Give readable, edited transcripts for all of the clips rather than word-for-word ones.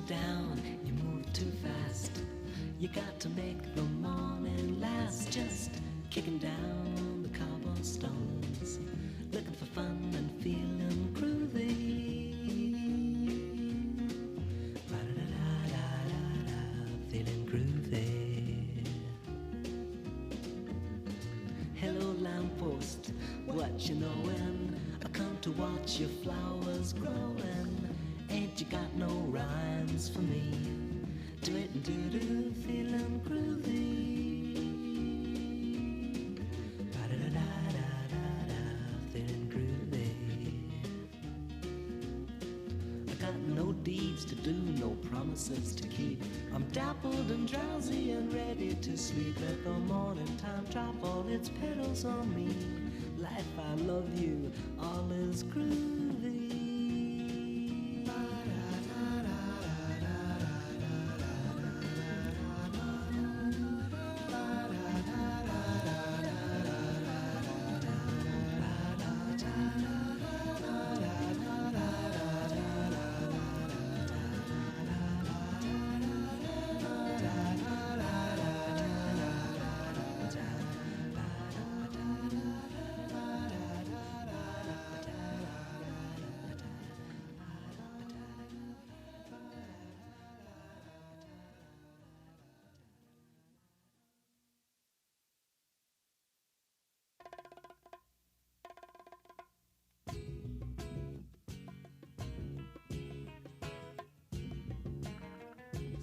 down, you move too fast. You got to make the morning last. Just kicking down the cobblestones, looking for fun and feeling groovy. Ba-da-da-da-da-da, feeling groovy. Hello lamppost, what you knowin'? I come to watch your flowers growin'. Ain't you got no rhymes for me? Do it and do-do, feeling groovy. Ba-da-da-da-da-da, feeling groovy. I got no deeds to do, no promises to keep. I'm dappled and drowsy and ready to sleep. Let the morning time drop all its petals on me. Life, I love you, all is groovy.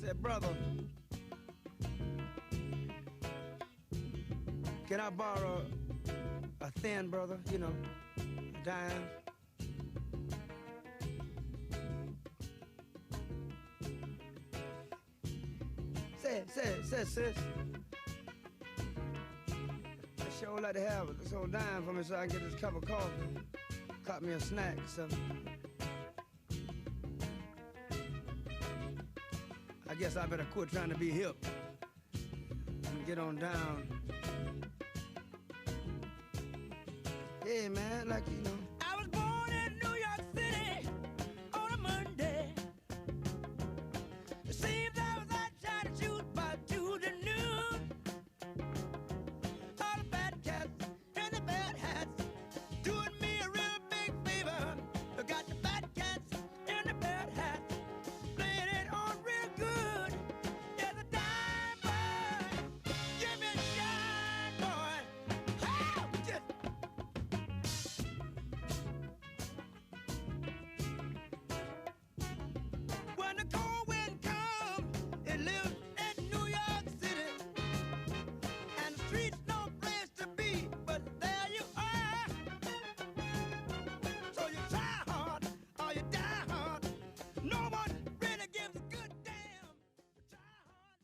Said, brother, can I borrow a thin, brother? You know, a dime. Say, sis. I sure like to have this old dime for me so I can get this cup of coffee. Caught me a snack or something. I guess I better quit trying to be hip and get on down. Yeah, man, like, you know. I was born in New York City on a Monday. It seems I was out trying to shoot by Tuesday noon. All the bad cats and the bad hats doing me a real big favor. I got the bad cats and the bad hats playing it on real good. Yeah, the dime boy, give me a shine, boy. Oh, just. When the cold wind comes, it lives in New York City, and the streets no place to be, but there you are. So you try hard or you die hard. No one really gives a good damn. Try hard.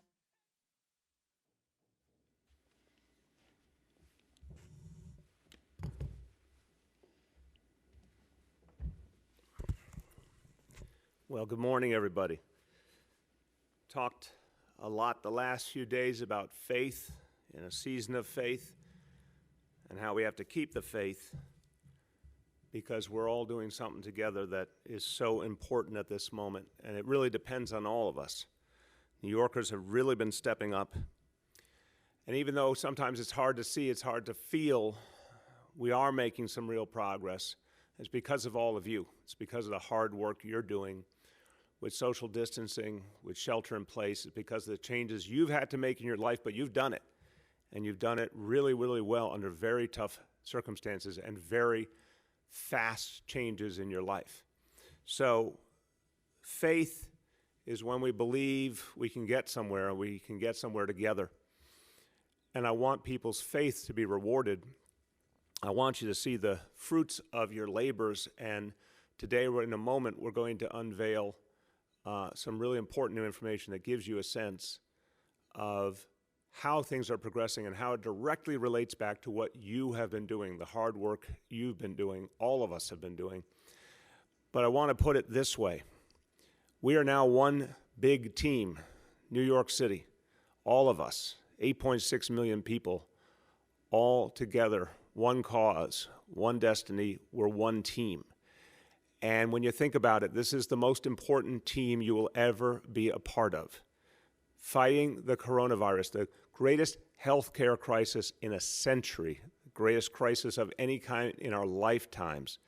Well, good morning, everybody. Talked a lot the last few days about faith in a season of faith and how we have to keep the faith because we're all doing something together that is so important at this moment, and it really depends on all of us. New Yorkers have really been stepping up, and even though sometimes it's hard to see, it's hard to feel, we are making some real progress. It's because of all of you. It's because of the hard work you're doing with social distancing, with shelter in place. It's because of the changes you've had to make in your life, but you've done it. And you've done it really, really well under very tough circumstances and very fast changes in your life. So faith is when we believe we can get somewhere, and we can get somewhere together. And I want people's faith to be rewarded. I want you to see the fruits of your labors, and today, in a moment, we're going to unveil some really important new information that gives you a sense of how things are progressing and how it directly relates back to what you have been doing, the hard work you've been doing, all of us have been doing. But I want to put it this way. We are now one big team, New York City, all of us, 8.6 million people, all together, one cause, one destiny, we're one team. And when you think about it, this is the most important team you will ever be a part of. Fighting the coronavirus, the greatest healthcare crisis in a century, the greatest crisis of any kind in our lifetimes.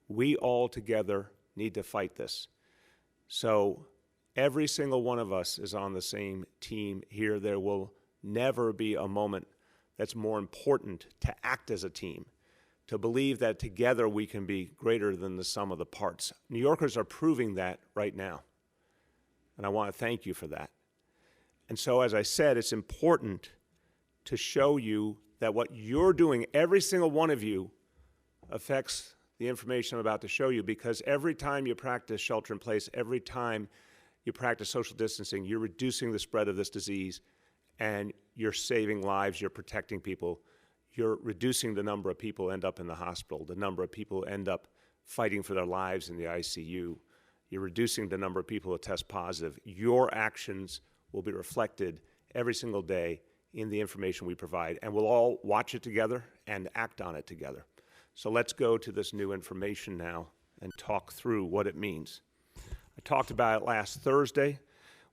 We all together need to fight this. So every single one of us is on the same team here. There will never be a moment that's more important to act as a team, to believe that together we can be greater than the sum of the parts. New Yorkers are proving that right now, and I want to thank you for that. And so, as I said, it's important to show you that what you're doing, every single one of you, affects the information I'm about to show you, because every time you practice shelter in place, every time you practice social distancing, you're reducing the spread of this disease, and you're saving lives, you're protecting people. You're reducing the number of people who end up in the hospital, the number of people who end up fighting for their lives in the ICU. You're reducing the number of people who test positive. Your actions will be reflected every single day in the information we provide, and we'll all watch it together and act on it together. So let's go to this new information now and talk through what it means. I talked about it last Thursday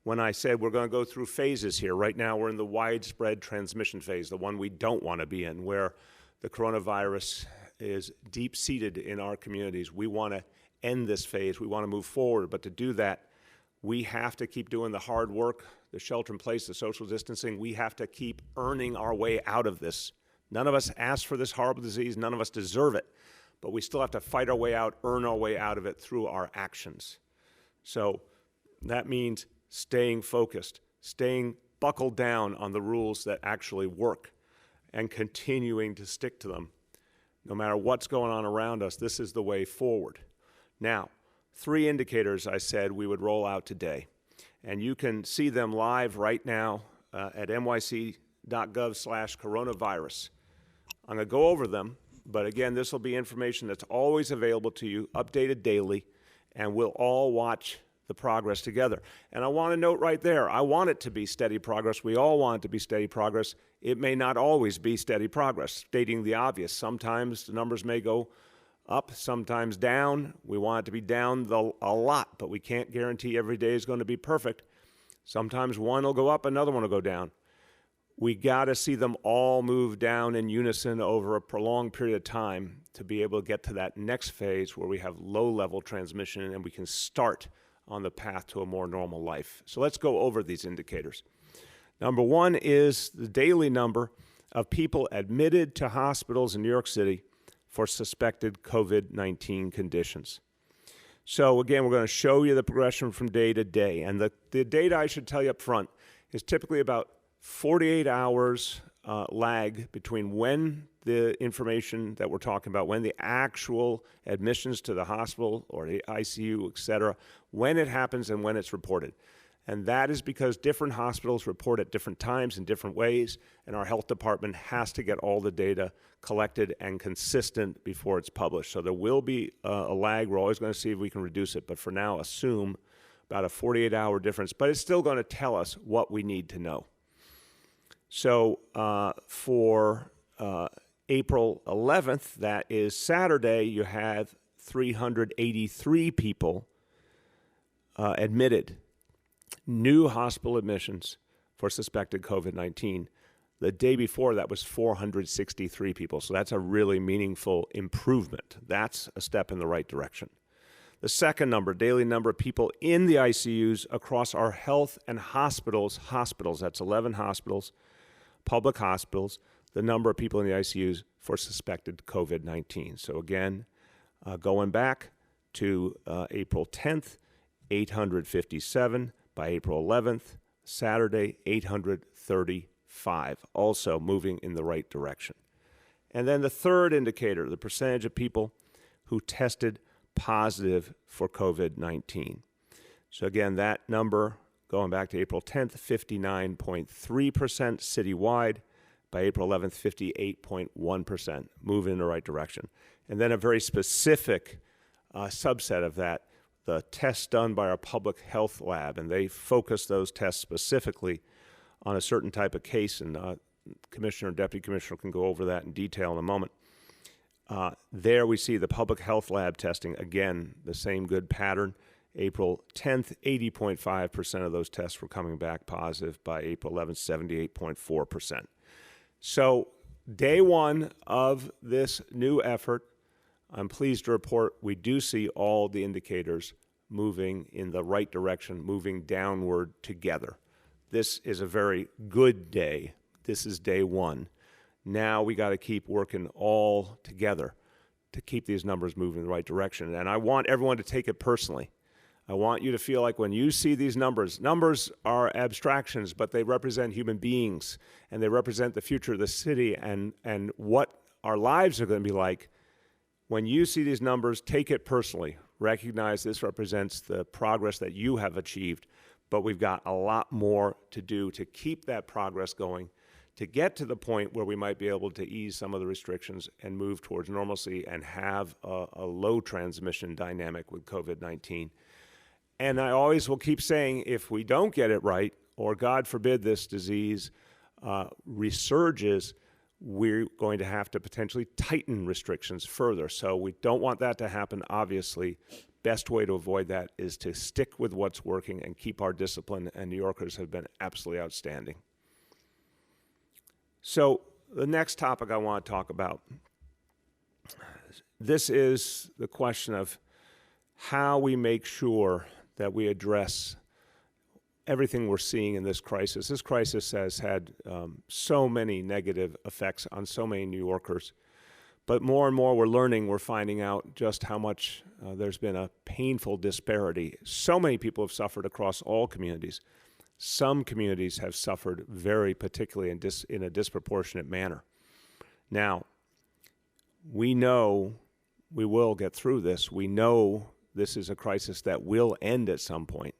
when I said we're going to go through phases here. Right now we're in the widespread transmission phase, the one we don't want to be in, where the coronavirus is deep-seated in our communities. We want to end this phase. We want to move forward. But to do that, we have to keep doing the hard work, the shelter in place, the social distancing. We have to keep earning our way out of this. None of us asked for this horrible disease. None of us deserve it. But we still have to fight our way out, earn our way out of it through our actions. So that means staying focused, staying buckled down on the rules that actually work, and continuing to stick to them. No matter what's going on around us, this is the way forward. Now, 3 indicators I said we would roll out today, and you can see them live right now at nyc.gov/coronavirus. I'm going to go over them, but again, this will be information that's always available to you, updated daily, and we'll all watch the progress together. And I want to note right there, I want it to be steady progress. We all want it to be steady progress. It may not always be steady progress, stating the obvious. Sometimes the numbers may go up, sometimes down. We want it to be down a lot, but we can't guarantee every day is going to be perfect. Sometimes one will go up, another one will go down. We got to see them all move down in unison over a prolonged period of time to be able to get to that next phase where we have low-level transmission and we can start on the path to a more normal life. So let's go over these indicators. Number 1 is the daily number of people admitted to hospitals in New York City for suspected COVID-19 conditions. So again, we're going to show you the progression from day to day. And the data I should tell you up front is typically about 48 hours lag between when the information that we're talking about, when the actual admissions to the hospital or the ICU, et cetera, when it happens and when it's reported. And that is because different hospitals report at different times in different ways, and our health department has to get all the data collected and consistent before it's published. So there will be a lag. We're always going to see if we can reduce it, but for now, assume about a 48-hour difference. But it's still going to tell us what we need to know. So for April 11th, that is Saturday, you have 383 people admitted, new hospital admissions for suspected COVID-19. The day before, that was 463 people. So that's a really meaningful improvement. That's a step in the right direction. The second number, daily number of people in the ICUs across our health and hospitals, that's 11 hospitals, public hospitals, the number of people in the ICUs for suspected COVID-19. So again, going back to April 10th, 857. By April 11th, Saturday, 835. Also moving in the right direction. And then the third indicator, the percentage of people who tested positive for COVID-19. So again, that number, going back to April 10th, 59.3% citywide. By April 11th, 58.1%, moving in the right direction. And then a very specific subset of that, the tests done by our public health lab, and they focus those tests specifically on a certain type of case, and Commissioner and Deputy Commissioner can go over that in detail in a moment. There we see the public health lab testing, again, the same good pattern. April 10th, 80.5% of those tests were coming back positive. By April 11th, 78.4%. So day one of this new effort, I'm pleased to report we do see all the indicators moving in the right direction, moving downward together. This is a very good day. This is day one. Now we got to keep working all together to keep these numbers moving in the right direction. And I want everyone to take it personally. I want you to feel like when you see these numbers are abstractions, but they represent human beings, and they represent the future of the city and what our lives are going to be like. When you see these numbers, take it personally. Recognize this represents the progress that you have achieved, but we've got a lot more to do to keep that progress going, to get to the point where we might be able to ease some of the restrictions and move towards normalcy and have a low transmission dynamic with COVID-19. And I always will keep saying, if we don't get it right, or God forbid this disease resurges, we're going to have to potentially tighten restrictions further. So we don't want that to happen, obviously. Best way to avoid that is to stick with what's working and keep our discipline, and New Yorkers have been absolutely outstanding. So the next topic I want to talk about, this is the question of how we make sure that we address everything we're seeing in this crisis. This crisis has had so many negative effects on so many New Yorkers. But more and more we're finding out just how much there's been a painful disparity. So many people have suffered across all communities. Some communities have suffered very particularly in a disproportionate manner. Now, we know we will get through this. We know this is a crisis that will end at some point.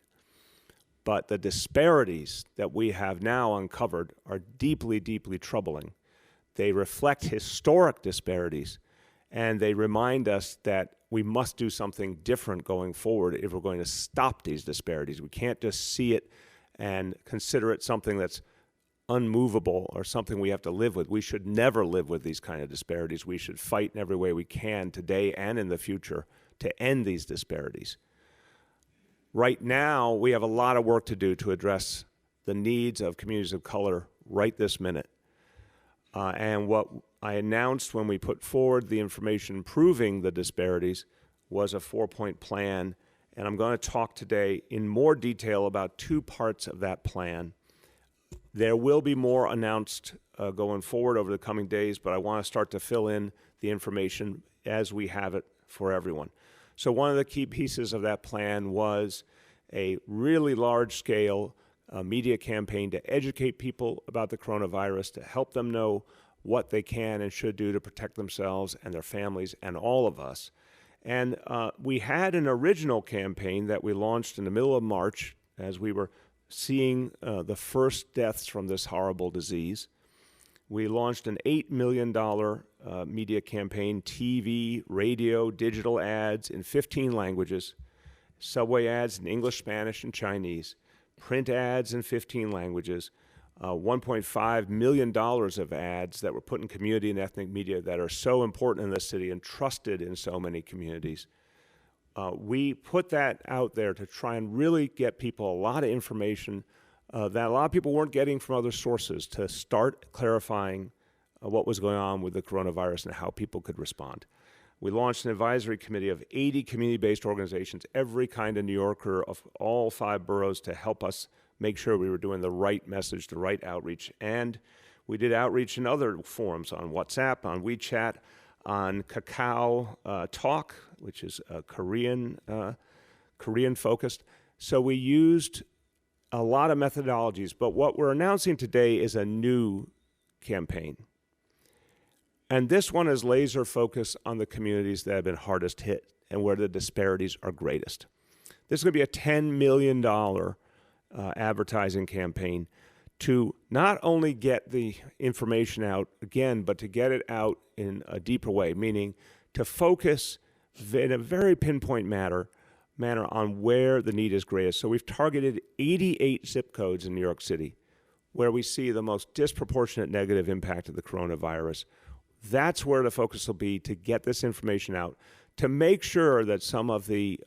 But the disparities that we have now uncovered are deeply, deeply troubling. They reflect historic disparities, and they remind us that we must do something different going forward if we're going to stop these disparities. We can't just see it and consider it something that's unmovable or something we have to live with. We should never live with these kind of disparities. We should fight in every way we can today and in the future to end these disparities. Right now, we have a lot of work to do to address the needs of communities of color right this minute. And what I announced when we put forward the information proving the disparities was a 4-point plan. And I'm going to talk today in more detail about 2 parts of that plan. There will be more announced going forward over the coming days, but I want to start to fill in the information as we have it for everyone. So one of the key pieces of that plan was a really large-scale media campaign to educate people about the coronavirus, to help them know what they can and should do to protect themselves and their families and all of us. And we had an original campaign that we launched in the middle of March as we were seeing the first deaths from this horrible disease. We launched an $8 million media campaign, TV, radio, digital ads in 15 languages, subway ads in English, Spanish, and Chinese, print ads in 15 languages, $1.5 million of ads that were put in community and ethnic media that are so important in the city and trusted in so many communities. We put that out there to try and really get people a lot of information that a lot of people weren't getting from other sources, to start clarifying what was going on with the coronavirus and how people could respond. We launched an advisory committee of 80 community-based organizations, every kind of New Yorker of all 5 boroughs, to help us make sure we were doing the right message, the right outreach. And we did outreach in other forums, on WhatsApp, on WeChat, on Kakao Talk, which is Korean-focused. So we used a lot of methodologies, but what we're announcing today is a new campaign. And this one is laser focused on the communities that have been hardest hit and where the disparities are greatest. This is going to be a $10 million advertising campaign to not only get the information out again, but to get it out in a deeper way, meaning to focus in a very pinpoint manner on where the need is greatest. So we've targeted 88 zip codes in New York City where we see the most disproportionate negative impact of the coronavirus. That's where the focus will be, to get this information out, to make sure that some of the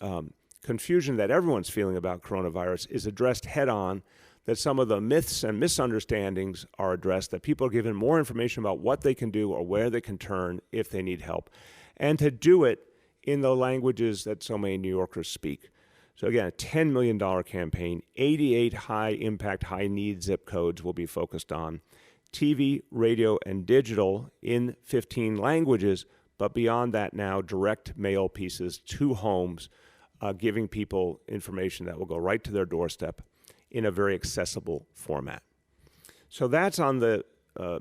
confusion that everyone's feeling about coronavirus is addressed head on, that some of the myths and misunderstandings are addressed, that people are given more information about what they can do or where they can turn if they need help, and to do it in the languages that so many New Yorkers speak. So again, a $10 million campaign, 88 high-impact, high-need zip codes will be focused on, TV, radio, and digital in 15 languages, but beyond that now, direct mail pieces to homes, giving people information that will go right to their doorstep in a very accessible format. So that's on the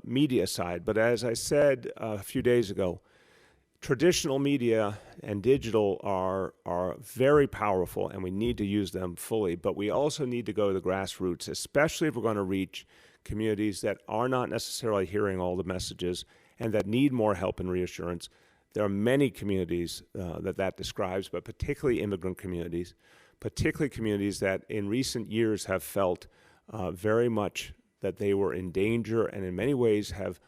media side, but as I said a few days ago, traditional media and digital are very powerful, and we need to use them fully, but we also need to go to the grassroots, especially if we're going to reach communities that are not necessarily hearing all the messages and that need more help and reassurance. There are many communities that describes, but particularly immigrant communities, particularly communities that in recent years have felt very much that they were in danger and in many ways have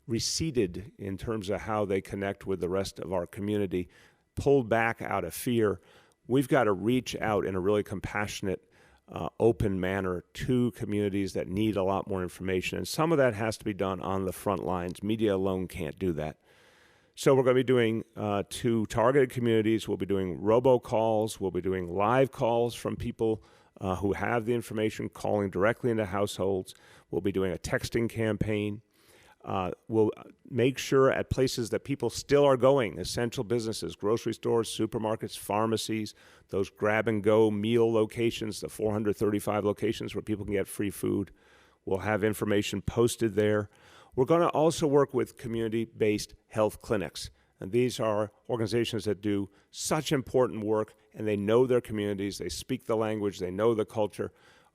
receded in terms of how they connect with the rest of our community, pulled back out of fear. We've got to reach out in a really compassionate, open manner to communities that need a lot more information. And some of that has to be done on the front lines. Media alone can't do that. So we're going to be doing to targeted communities. We'll be doing robocalls. We'll be doing live calls from people who have the information, calling directly into households. We'll be doing a texting campaign. We'll make sure at places that people still are going, essential businesses, grocery stores, supermarkets, pharmacies, those grab-and-go meal locations, the 435 locations where people can get free food. We'll have information posted there. We're going to also work with community-based health clinics. And these are organizations that do such important work, and they know their communities, they speak the language, they know the culture.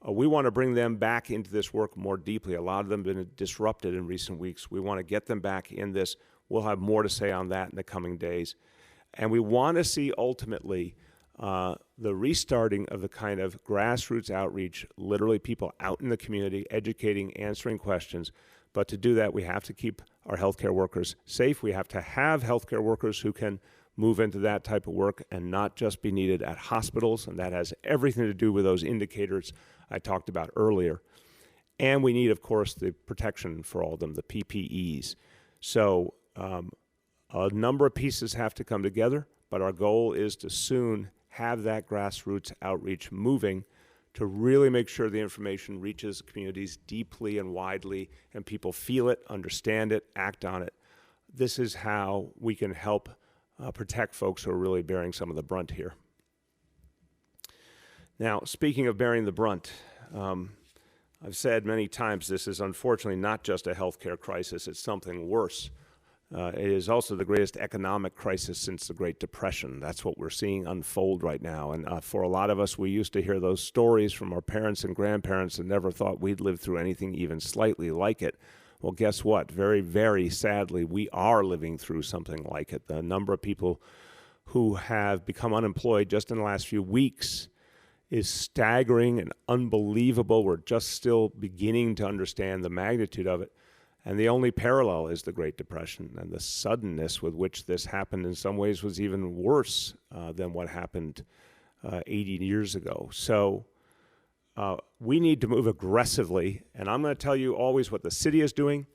We want to bring them back into this work more deeply. A lot of them have been disrupted in recent weeks. We want to get them back in this. We'll have more to say on that in the coming days. And we want to see ultimately the restarting of the kind of grassroots outreach, literally people out in the community, educating, answering questions. But to do that, we have to keep our healthcare workers safe. We have to have healthcare workers who can move into that type of work and not just be needed at hospitals. And that has everything to do with those indicators I talked about earlier. And we need, of course, the protection for all of them, the PPEs. So a number of pieces have to come together, but our goal is to soon have that grassroots outreach moving to really make sure the information reaches communities deeply and widely, and people feel it, understand it, act on it. This is how we can help protect folks who are really bearing some of the brunt here. Now, speaking of bearing the brunt, I've said many times this is unfortunately not just a healthcare crisis, it's something worse. It is also the greatest economic crisis since the Great Depression. That's what we're seeing unfold right now. And for a lot of us, we used to hear those stories from our parents and grandparents and never thought we'd live through anything even slightly like it. Well, guess what? Very, very sadly, we are living through something like it. The number of people who have become unemployed just in the last few weeks is staggering and unbelievable. We're just still beginning to understand the magnitude of it. And the only parallel is the Great Depression, and the suddenness with which this happened in some ways was even worse than what happened 80 years ago. So we need to move aggressively, and I'm going to tell you always what the city is doing.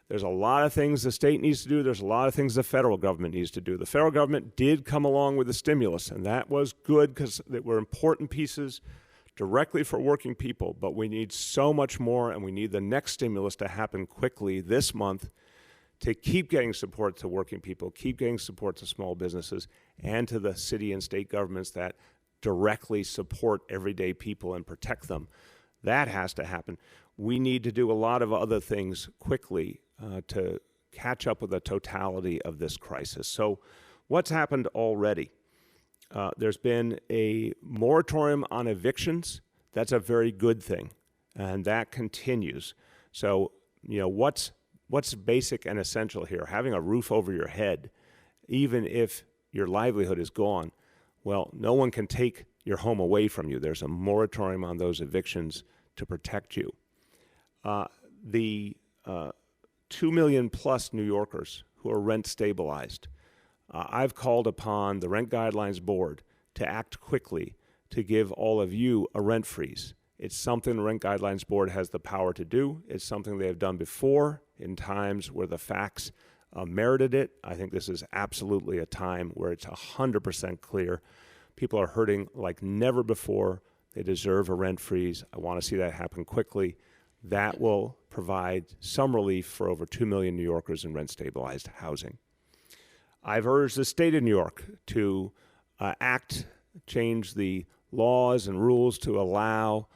There's a lot of things the state needs to do. There's a lot of things the federal government needs to do. The federal government did come along with the stimulus, and that was good because they were important pieces directly for working people, but we need so much more, and we need the next stimulus to happen quickly this month to keep getting support to working people, keep getting support to small businesses, and to the city and state governments that directly support everyday people and protect them. That has to happen. We need to do a lot of other things quickly to catch up with the totality of this crisis. So what's happened already? There's been a moratorium on evictions. That's a very good thing, and that continues. So, you know, what's basic and essential here? Having a roof over your head, even if your livelihood is gone, well, no one can take your home away from you. There's a moratorium on those evictions to protect you. The 2 million plus New Yorkers who are rent stabilized. I've called upon the Rent Guidelines Board to act quickly to give all of you a rent freeze. It's something the Rent Guidelines Board has the power to do. It's something they have done before in times where the facts merited it. I think this is absolutely a time where it's 100% clear. People are hurting like never before. They deserve a rent freeze. I want to see that happen quickly. That will provide some relief for over 2 million New Yorkers in rent-stabilized housing. I've urged the state of New York to change the laws and rules to allow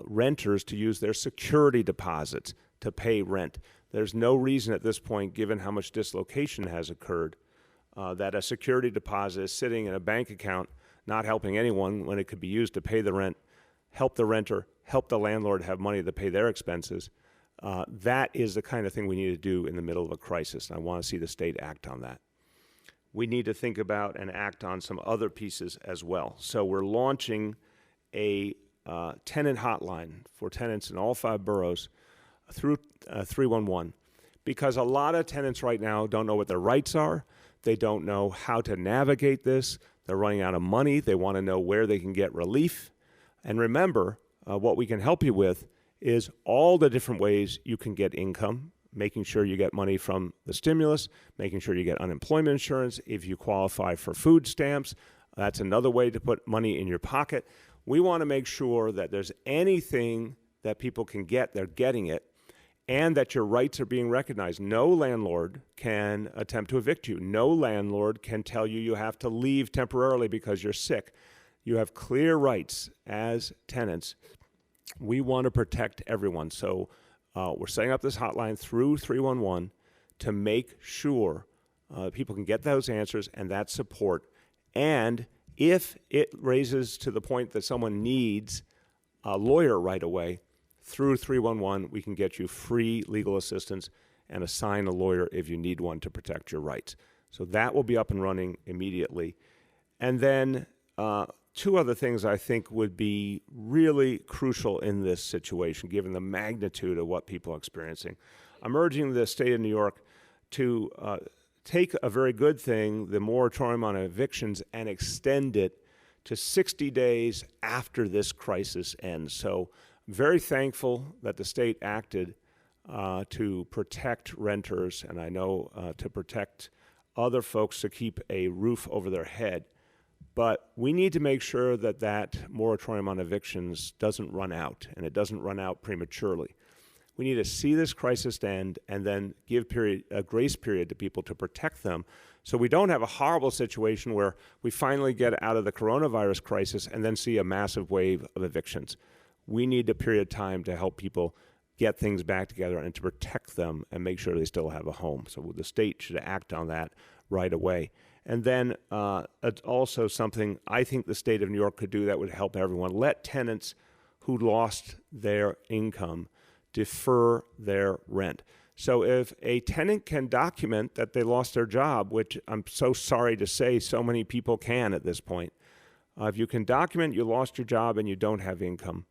renters to use their security deposits to pay rent. There's no reason at this point, given how much dislocation has occurred, that a security deposit is sitting in a bank account not helping anyone when it could be used to pay the rent, help the renter, help the landlord have money to pay their expenses. That is the kind of thing we need to do in the middle of a crisis, and I want to see the state act on that. We need to think about and act on some other pieces as well. So we're launching a tenant hotline for tenants in all 5 boroughs through 311, because a lot of tenants right now don't know what their rights are. They don't know how to navigate this. They're running out of money. They want to know where they can get relief. And remember, what we can help you with is all the different ways you can get income, making sure you get money from the stimulus, making sure you get unemployment insurance. If you qualify for food stamps, that's another way to put money in your pocket. We want to make sure that there's anything that people can get, they're getting it, and that your rights are being recognized. No landlord can attempt to evict you. No landlord can tell you you have to leave temporarily because you're sick. You have clear rights as tenants. We want to protect everyone. So we're setting up this hotline through 311 to make sure people can get those answers and that support. And if it raises to the point that someone needs a lawyer right away, through 311, we can get you free legal assistance and assign a lawyer if you need one to protect your rights. So that will be up and running immediately. And then 2 other things I think would be really crucial in this situation, given the magnitude of what people are experiencing. I'm urging the state of New York to take a very good thing, the moratorium on evictions, and extend it to 60 days after this crisis ends. So I'm very thankful that the state acted to protect renters, and I know to protect other folks to keep a roof over their head. But we need to make sure that that moratorium on evictions doesn't run out, and it doesn't run out prematurely. We need to see this crisis end and then give a grace period to people to protect them so we don't have a horrible situation where we finally get out of the coronavirus crisis and then see a massive wave of evictions. We need a period of time to help people get things back together and to protect them and make sure they still have a home. So the state should act on that right away. And then it's also something I think the state of New York could do that would help everyone. Let tenants who lost their income defer their rent. So if a tenant can document that they lost their job, which I'm so sorry to say so many people can at this point, if you can document you lost your job and you don't have income,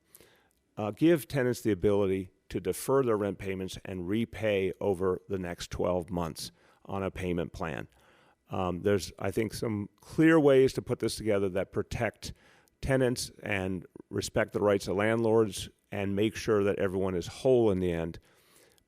give tenants the ability to defer their rent payments and repay over the next 12 months on a payment plan. There's, I think, some clear ways to put this together that protect tenants and respect the rights of landlords and make sure that everyone is whole in the end.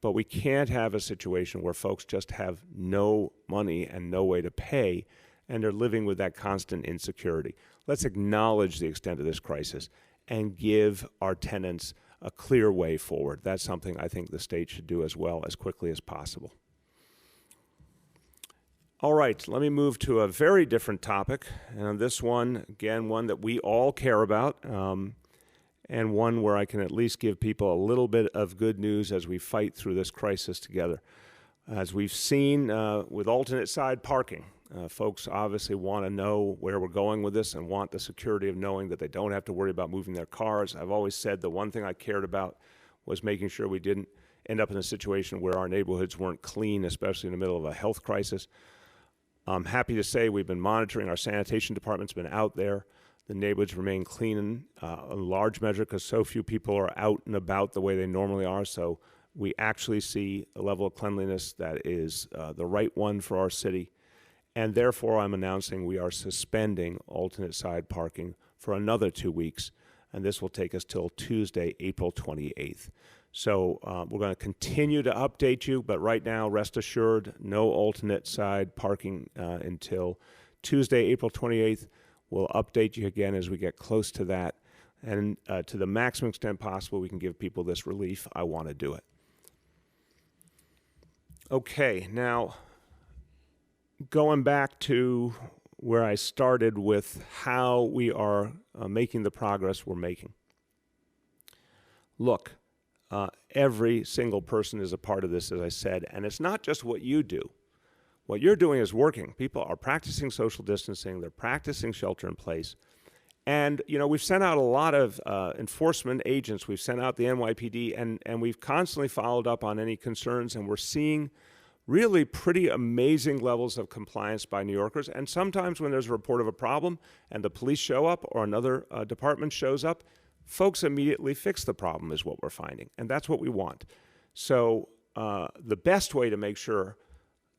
But we can't have a situation where folks just have no money and no way to pay, and they're living with that constant insecurity. Let's acknowledge the extent of this crisis and give our tenants a clear way forward. That's something I think the state should do as well as quickly as possible. All right, let me move to a very different topic. And on this one, again, one that we all care about, and one where I can at least give people a little bit of good news as we fight through this crisis together. As we've seen with alternate side parking, folks obviously want to know where we're going with this and want the security of knowing that they don't have to worry about moving their cars. I've always said the one thing I cared about was making sure we didn't end up in a situation where our neighborhoods weren't clean, especially in the middle of a health crisis. I'm happy to say we've been monitoring. Our sanitation department's been out there. The neighborhoods remain clean in large measure because so few people are out and about the way they normally are. So we actually see a level of cleanliness that is the right one for our city. And therefore, I'm announcing we are suspending alternate side parking for another 2 weeks. And this will take us till Tuesday, April 28th. So we're going to continue to update you, but right now, rest assured, no alternate side parking until Tuesday, April 28th. We'll update you again as we get close to that. And to the maximum extent possible, we can give people this relief. I want to do it. Okay, now going back to where I started with how we are making the progress we're making. Look, every single person is a part of this, as I said, and it's not just what you do. What you're doing is working. People are practicing social distancing. They're practicing shelter in place. And, you know, we've sent out a lot of enforcement agents. We've sent out the NYPD, and we've constantly followed up on any concerns, and we're seeing really pretty amazing levels of compliance by New Yorkers. And sometimes when there's a report of a problem and the police show up or another department shows up, folks immediately fix the problem is what we're finding. And that's what we want. So the best way to make sure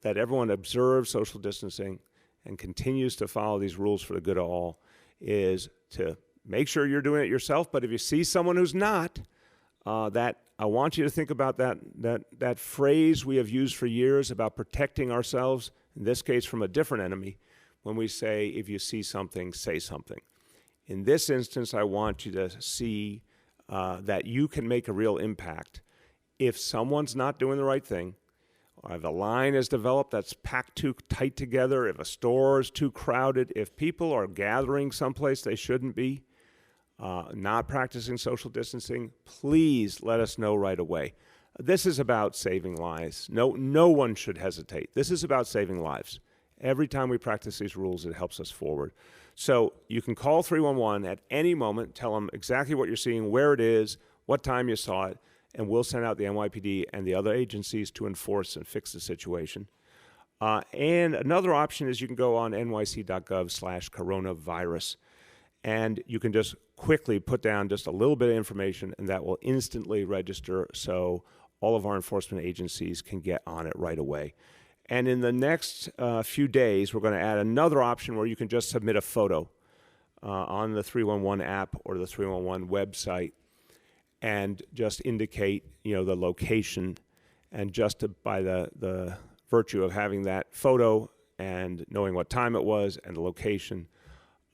that everyone observes social distancing and continues to follow these rules for the good of all is to make sure you're doing it yourself. But if you see someone who's not, that I want you to think about that phrase we have used for years about protecting ourselves, in this case from a different enemy, when we say, if you see something, say something. In this instance, I want you to see that you can make a real impact. If someone's not doing the right thing, or if a line is developed that's packed too tight together, if a store is too crowded, if people are gathering someplace they shouldn't be, not practicing social distancing, please let us know right away. This is about saving lives. No one should hesitate. This is about saving lives. Every time we practice these rules, it helps us forward. So you can call 311 at any moment, tell them exactly what you're seeing, where it is, what time you saw it, and we'll send out the NYPD and the other agencies to enforce and fix the situation. And another option is you can go on nyc.gov/coronavirus, and you can just quickly put down just a little bit of information, and that will instantly register so all of our enforcement agencies can get on it right away. And in the next few days, we're going to add another option where you can just submit a photo on the 311 app or the 311 website and just indicate, you know, the location. And just by the virtue of having that photo and knowing what time it was and the location,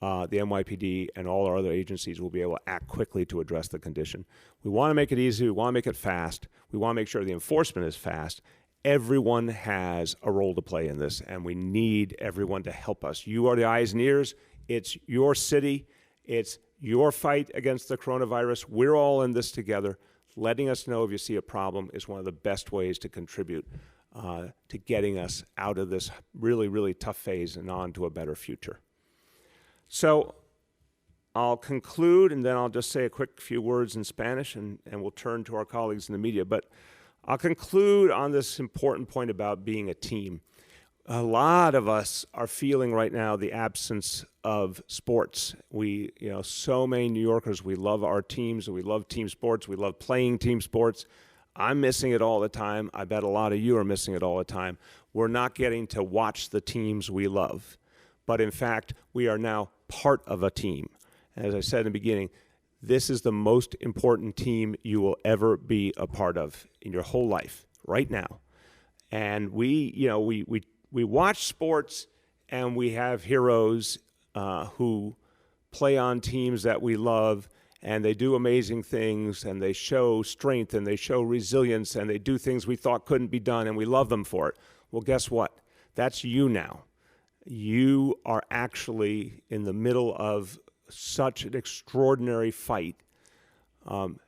the NYPD and all our other agencies will be able to act quickly to address the condition. We want to make it easy. We want to make it fast. We want to make sure the enforcement is fast. Everyone has a role to play in this, and we need everyone to help us. You are the eyes and ears. It's your city. It's your fight against the coronavirus. We're all in this together. Letting us know if you see a problem is one of the best ways to contribute to getting us out of this really, really tough phase and on to a better future. So I'll conclude, and then I'll just say a quick few words in Spanish, and we'll turn to our colleagues in the media. But I'll conclude on this important point about being a team. A lot of us are feeling right now the absence of sports. We, you know, so many New Yorkers, we love our teams, we love team sports, we love playing team sports. I'm missing it all the time. I bet a lot of you are missing it all the time. We're not getting to watch the teams we love. But in fact, we are now part of a team. As I said in the beginning, this is the most important team you will ever be a part of in your whole life, right now. And we watch sports, and we have heroes who play on teams that we love, and they do amazing things, and they show strength, and they show resilience, and they do things we thought couldn't be done, and we love them for it. Well, guess what? That's you now. You are actually in the middle of such an extraordinary fight.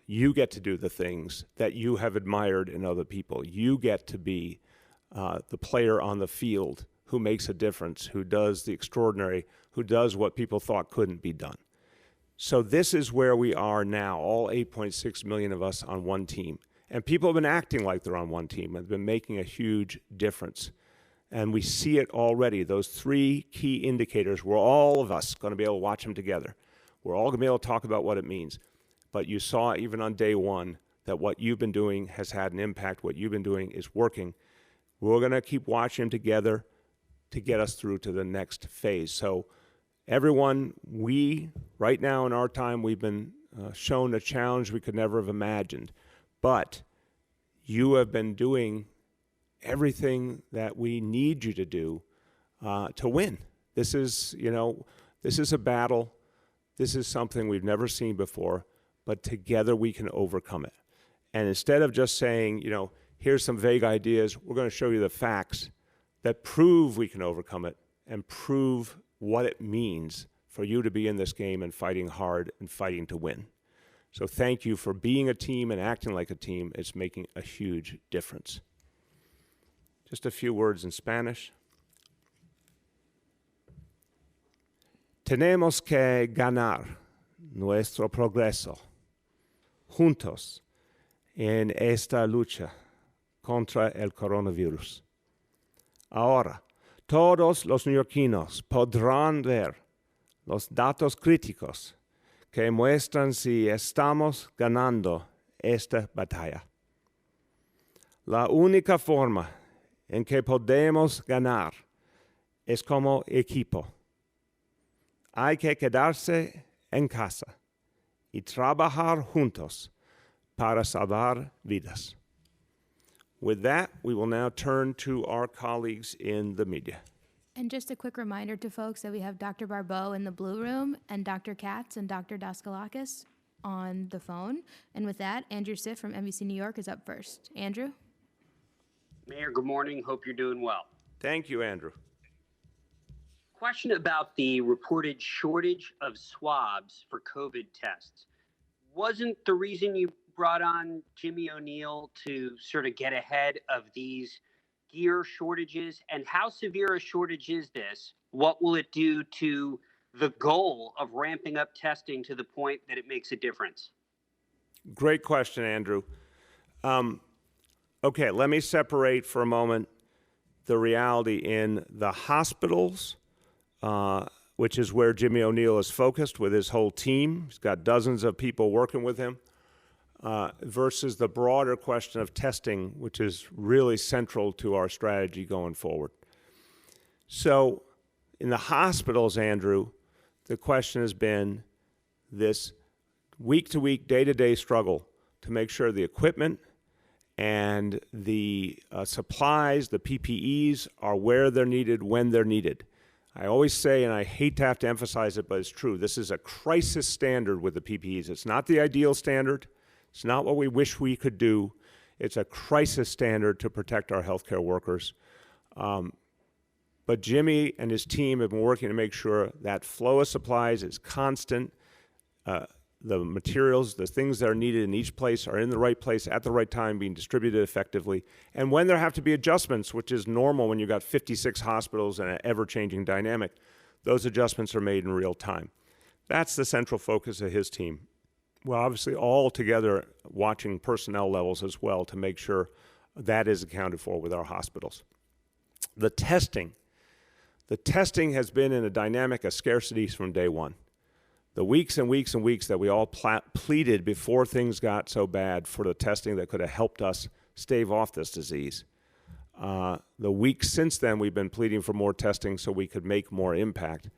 You get to do the things that you have admired in other people. You get to be the player on the field who makes a difference, who does the extraordinary, who does what people thought couldn't be done. So this is where we are now, all 8.6 million of us on one team. And people have been acting like they're on one team and have been making a huge difference. And we see it already. Those three key indicators, we're all of us going to be able to watch them together. We're all going to be able to talk about what it means. But you saw even on day one that what you've been doing has had an impact, what you've been doing is working. We're going to keep watching them together to get us through to the next phase. So everyone, right now in our time, we've been shown a challenge we could never have imagined. But you have been doing everything that we need you to do to win. This is a battle. This is something we've never seen before, but together we can overcome it. And instead of just saying, here's some vague ideas, we're going to show you the facts that prove we can overcome it and prove what it means for you to be in this game and fighting hard and fighting to win. So thank you for being a team and acting like a team. It's making a huge difference. Just a few words in Spanish. Tenemos que ganar nuestro progreso juntos en esta lucha contra el coronavirus. Ahora, todos los neoyorquinos podrán ver los datos críticos que muestran si estamos ganando esta batalla. La única forma en que podemos ganar es como equipo. Hay que quedarse en casa y trabajar juntos para salvar vidas. With that, we will now turn to our colleagues in the media. And just a quick reminder to folks that we have Dr. Barbeau in the blue room and Dr. Katz and Dr. Daskalakis on the phone. And with that, Andrew Siff from NBC New York is up first. Andrew? Mayor, good morning. Hope you're doing well. Thank you, Andrew. Question about the reported shortage of swabs for COVID tests. Wasn't the reason you brought on Jimmy O'Neill to sort of get ahead of these gear shortages? And how severe a shortage is this? What will it do to the goal of ramping up testing to the point that it makes a difference? Great question, Andrew. Okay, let me separate for a moment the reality in the hospitals, which is where Jimmy O'Neill is focused with his whole team. He's got dozens of people working with him, versus the broader question of testing, which is really central to our strategy going forward. So in the hospitals, Andrew, the question has been this week-to-week, day-to-day struggle to make sure the equipment and the supplies, the PPEs, are where they're needed, when they're needed. I always say, and I hate to have to emphasize it, but it's true, this is a crisis standard with the PPEs. It's not the ideal standard. It's not what we wish we could do. It's a crisis standard to protect our healthcare workers. But Jimmy and his team have been working to make sure that flow of supplies is constant. The materials, the things that are needed in each place are in the right place at the right time, being distributed effectively. And when there have to be adjustments, which is normal when you've got 56 hospitals and an ever-changing dynamic, those adjustments are made in real time. That's the central focus of his team. Well, obviously all together watching personnel levels as well to make sure that is accounted for with our hospitals. The testing has been in a dynamic of scarcity from day one. The weeks and weeks and weeks that we all pleaded before things got so bad for the testing that could have helped us stave off this disease. The weeks since then, we've been pleading for more testing so we could make more impact.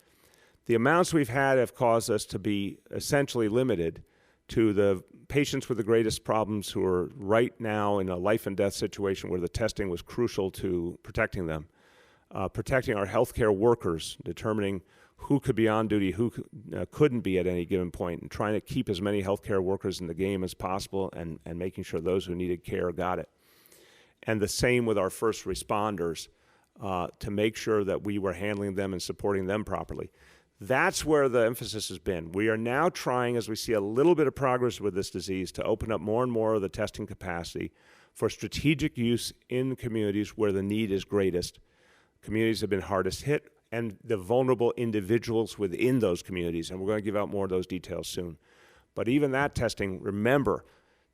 The amounts we've had have caused us to be essentially limited to the patients with the greatest problems who are right now in a life and death situation where the testing was crucial to protecting them. Protecting our healthcare workers, determining who could be on duty, who couldn't be at any given point, and trying to keep as many healthcare workers in the game as possible and making sure those who needed care got it. And the same with our first responders, to make sure that we were handling them and supporting them properly. That's where the emphasis has been. We are now trying, as we see a little bit of progress with this disease, to open up more and more of the testing capacity for strategic use in communities where the need is greatest. Communities have been hardest hit, and the vulnerable individuals within those communities, and we're going to give out more of those details soon. But even that testing, remember,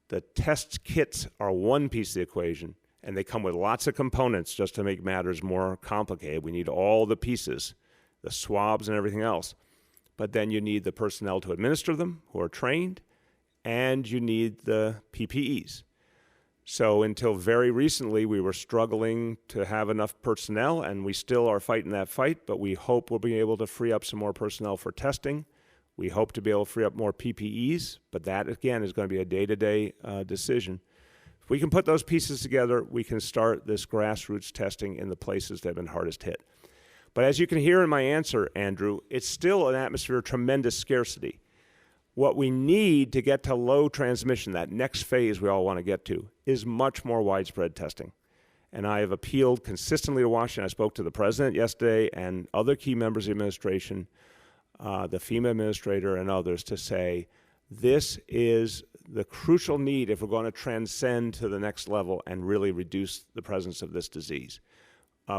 the test kits are one piece of the equation, and they come with lots of components just to make matters more complicated. We need all the pieces, the swabs and everything else. But then you need the personnel to administer them, who are trained, and you need the PPEs. So until very recently, we were struggling to have enough personnel, and we still are fighting that fight, but we hope we'll be able to free up some more personnel for testing. We hope to be able to free up more PPEs, but that, again, is going to be a day-to-day decision. If we can put those pieces together, we can start this grassroots testing in the places that have been hardest hit. But as you can hear in my answer, Andrew, it's still an atmosphere of tremendous scarcity. What we need to get to low transmission, that next phase we all want to get to, is much more widespread testing. And I have appealed consistently to Washington. I spoke to the president yesterday and other key members of the administration, the FEMA administrator and others, to say this is the crucial need if we're going to transcend to the next level and really reduce the presence of this disease.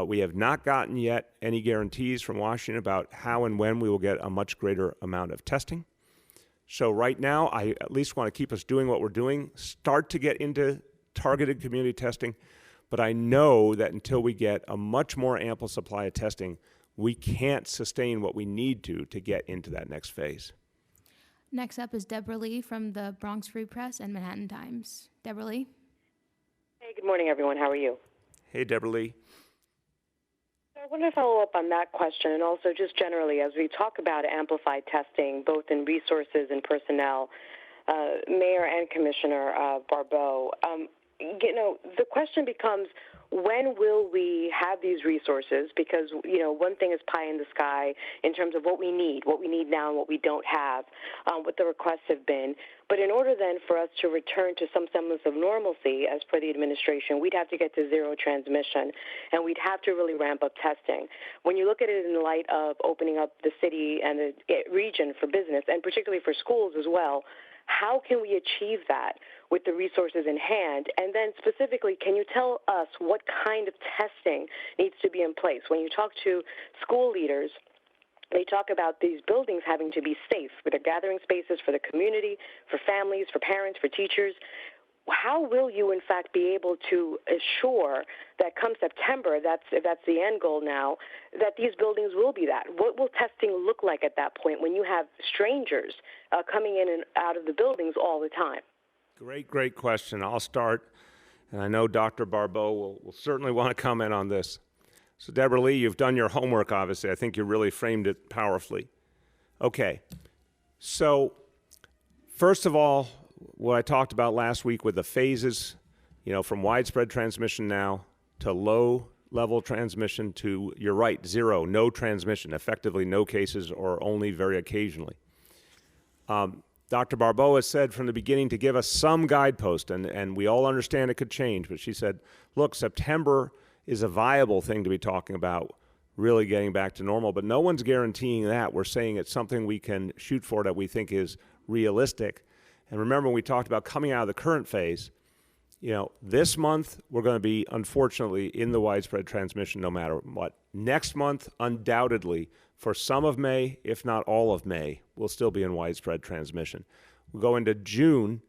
We have not gotten yet any guarantees from Washington about how and when we will get a much greater amount of testing. So right now, I at least want to keep us doing what we're doing, start to get into targeted community testing, but I know that until we get a much more ample supply of testing, we can't sustain what we need to get into that next phase. Next up is Deborah Lee from the Bronx Free Press and Manhattan Times. Deborah Lee. Hey, good morning, everyone. How are you? Hey, Deborah Lee. I want to follow up on that question, and also just generally, as we talk about amplified testing, both in resources and personnel, Mayor and Commissioner Barbeau, the question becomes, when will we have these resources? Because, one thing is pie in the sky in terms of what we need now and what we don't have, what the requests have been. But in order then for us to return to some semblance of normalcy, as per the administration, we'd have to get to zero transmission, and we'd have to really ramp up testing. When you look at it in the light of opening up the city and the region for business, and particularly for schools as well, how can we achieve that with the resources in hand? And then specifically, can you tell us what kind of testing needs to be in place? When you talk to school leaders, they talk about these buildings having to be safe, with their gathering spaces for the community, for families, for parents, for teachers. How will you, in fact, be able to assure that come September, if that's the end goal now, that these buildings will be that? What will testing look like at that point when you have strangers coming in and out of the buildings all the time? Great question. I'll start, and I know Dr. Barbeau will certainly want to comment on this. So, Deborah Lee, you've done your homework, obviously. I think you really framed it powerfully. Okay, so first of all, what I talked about last week with the phases, from widespread transmission now to low-level transmission to, you're right, zero, no transmission, effectively no cases or only very occasionally. Dr. Barbeau has said from the beginning to give us some guidepost, and we all understand it could change, but she said, look, September is a viable thing to be talking about, really getting back to normal, but no one's guaranteeing that. We're saying it's something we can shoot for that we think is realistic. And remember, when we talked about coming out of the current phase, this month we're going to be, unfortunately, in the widespread transmission no matter what. Next month, undoubtedly, for some of May, if not all of May, we'll still be in widespread transmission. We'll go into June.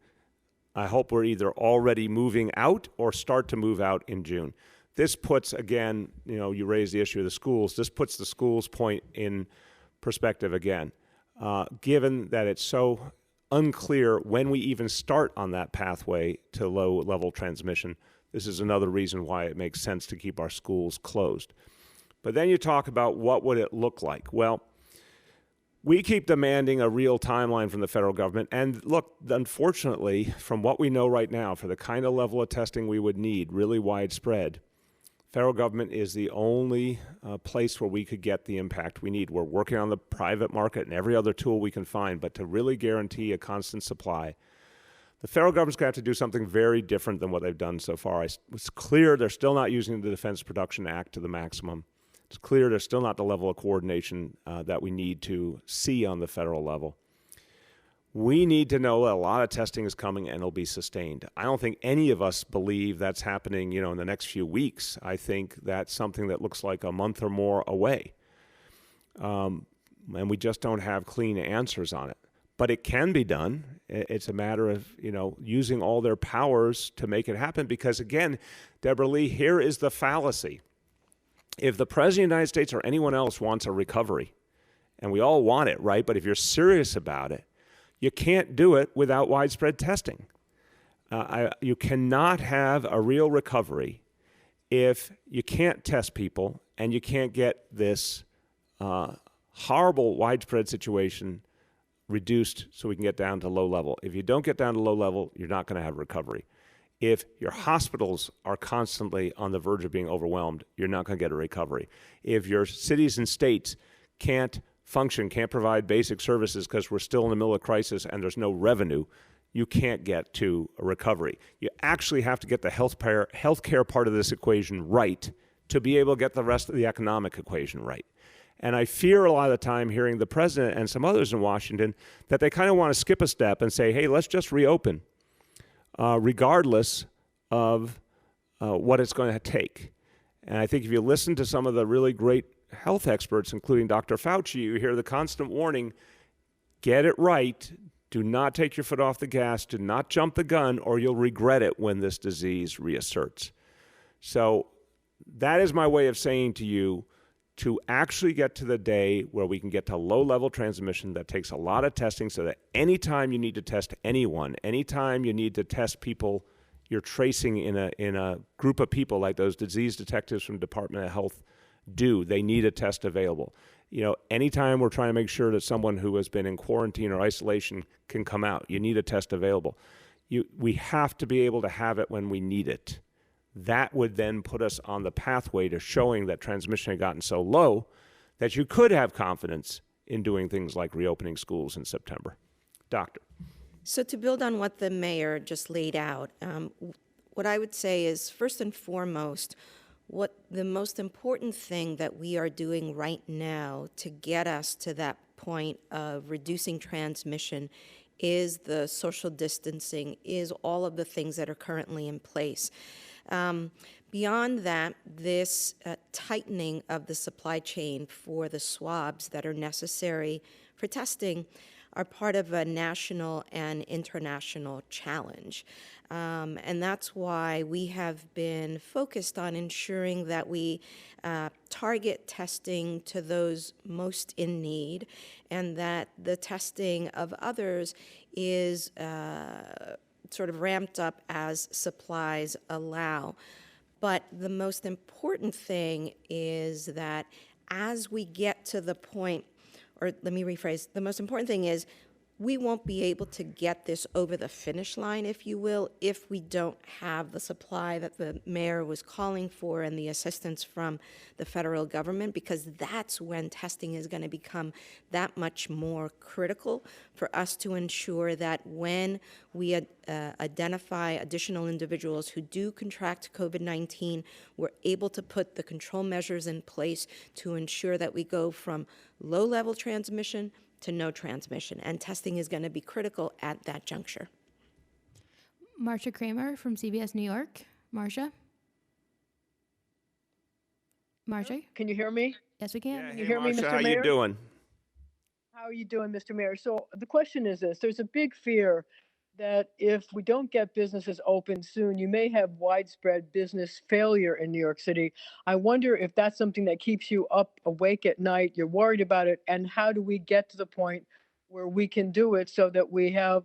I hope we're either already moving out or start to move out in June. This puts, again, you raise the issue of the schools. This puts the schools' point in perspective again, given that it's so unclear when we even start on that pathway to low-level transmission. This is another reason why it makes sense to keep our schools closed. But then you talk about what would it look like. Well, we keep demanding a real timeline from the federal government. And look, unfortunately, from what we know right now, for the kind of level of testing we would need, really widespread, federal government is the only place where we could get the impact we need. We're working on the private market and every other tool we can find, but to really guarantee a constant supply, the federal government's going to have to do something very different than what they've done so far. It's clear they're still not using the Defense Production Act to the maximum. It's clear there's still not the level of coordination that we need to see on the federal level. We need to know that a lot of testing is coming and it'll be sustained. I don't think any of us believe that's happening, in the next few weeks. I think that's something that looks like a month or more away. And we just don't have clean answers on it. But it can be done. It's a matter of, using all their powers to make it happen. Because again, Deborah Lee, here is the fallacy. If the President of the United States or anyone else wants a recovery, and we all want it, right? But if you're serious about it, you can't do it without widespread testing. You cannot have a real recovery if you can't test people and you can't get this horrible widespread situation reduced so we can get down to low level. If you don't get down to low level, you're not going to have recovery. If your hospitals are constantly on the verge of being overwhelmed, you're not going to get a recovery. If your cities and states can't function, can't provide basic services because we're still in the middle of crisis and there's no revenue, you can't get to a recovery. You actually have to get the healthcare part of this equation right to be able to get the rest of the economic equation right. And I fear a lot of the time hearing the president and some others in Washington that they kind of want to skip a step and say, hey, let's just reopen, regardless of what it's going to take. And I think if you listen to some of the really great health experts, including Dr. Fauci, you hear the constant warning, get it right. Do not take your foot off the gas. Do not jump the gun, or you'll regret it when this disease reasserts. So that is my way of saying to you, to actually get to the day where we can get to low-level transmission that takes a lot of testing, so that anytime you need to test anyone, anytime you need to test people you're tracing in a group of people like those disease detectives from Department of Health do, they need a test available. You know, anytime we're trying to make sure that someone who has been in quarantine or isolation can come out, you need a test available. We have to be able to have it when we need it. That would then put us on the pathway to showing that transmission had gotten so low that you could have confidence in doing things like reopening schools in September. Doctor. So to build on what the mayor just laid out, what I would say is, first and foremost, what the most important thing that we are doing right now to get us to that point of reducing transmission is the social distancing, is all of the things that are currently in place. Beyond that, this tightening of the supply chain for the swabs that are necessary for testing are part of a national and international challenge. And that's why we have been focused on ensuring that we target testing to those most in need, and that the testing of others is sort of ramped up as supplies allow. But the most important thing is that as we get to the point, or let me rephrase, the most important thing is we won't be able to get this over the finish line, if you will, if we don't have the supply that the mayor was calling for and the assistance from the federal government, because that's when testing is going to become that much more critical for us to ensure that when we identify additional individuals who do contract COVID-19, we're able to put the control measures in place to ensure that we go from low-level transmission to no transmission, and testing is going to be critical at that juncture. Marsha Kramer from CBS New York. Marsha? Marsha? Can you hear me? Yes, we can. Yeah, Can hey, you hear me, Marsha, Mr. how Mayor? you doing? How are you doing, Mr. Mayor? So the question is this: there's a big fear that if we don't get businesses open soon, you may have widespread business failure in New York City. I wonder if that's something that keeps you up awake at night. You're worried about it, and how do we get to the point where we can do it so that we have,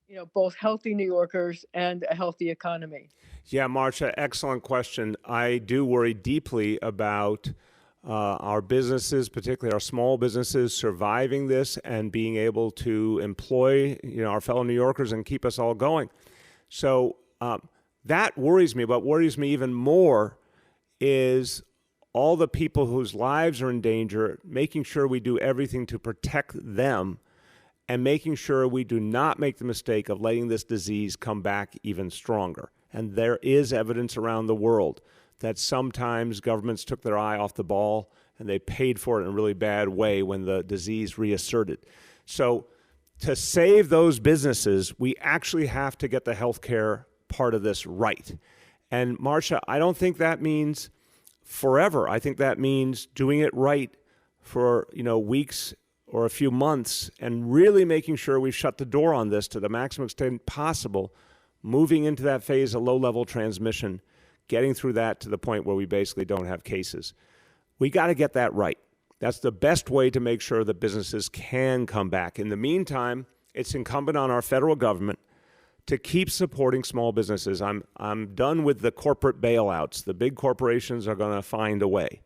you know, both healthy New Yorkers and a healthy economy? Yeah, Marsha, excellent question. I do worry deeply about our businesses, particularly our small businesses, surviving this and being able to employ, our fellow New Yorkers and keep us all going. So that worries me. But what worries me even more is all the people whose lives are in danger, making sure we do everything to protect them and making sure we do not make the mistake of letting this disease come back even stronger. And there is evidence around the world that sometimes governments took their eye off the ball and they paid for it in a really bad way when the disease reasserted. So to save those businesses, we actually have to get the healthcare part of this right. And Marsha, I don't think that means forever. I think that means doing it right for, weeks or a few months and really making sure we've shut the door on this to the maximum extent possible, moving into that phase of low-level transmission, getting through that to the point where we basically don't have cases. We got to get that right. That's the best way to make sure that businesses can come back. In the meantime, it's incumbent on our federal government to keep supporting small businesses. I'm done with the corporate bailouts. The big corporations are going to find a way.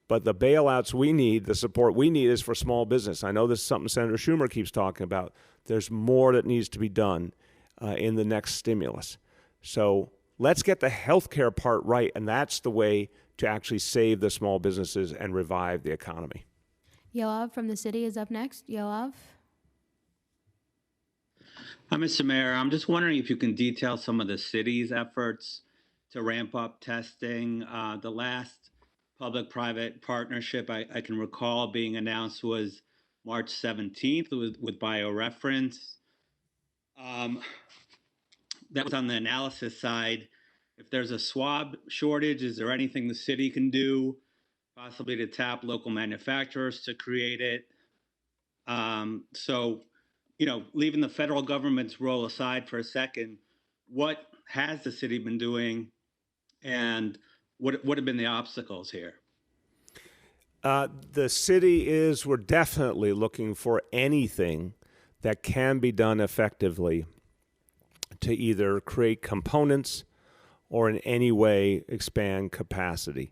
But the bailouts we need, the support we need, is for small business. I know this is something Senator Schumer keeps talking about. There's more that needs to be done in the next stimulus. So let's get the healthcare part right, and that's the way to actually save the small businesses and revive the economy. Yoav from the city is up next. Yoav? Hi, Mr. Mayor. I'm just wondering if you can detail some of the city's efforts to ramp up testing. The last public-private partnership I can recall being announced was March 17th with BioReference. That was on the analysis side. If there's a swab shortage, is there anything the city can do, possibly to tap local manufacturers to create it? So, leaving the federal government's role aside for a second, what has the city been doing, and what have been the obstacles here? The city we're definitely looking for anything that can be done effectively to either create components or in any way expand capacity.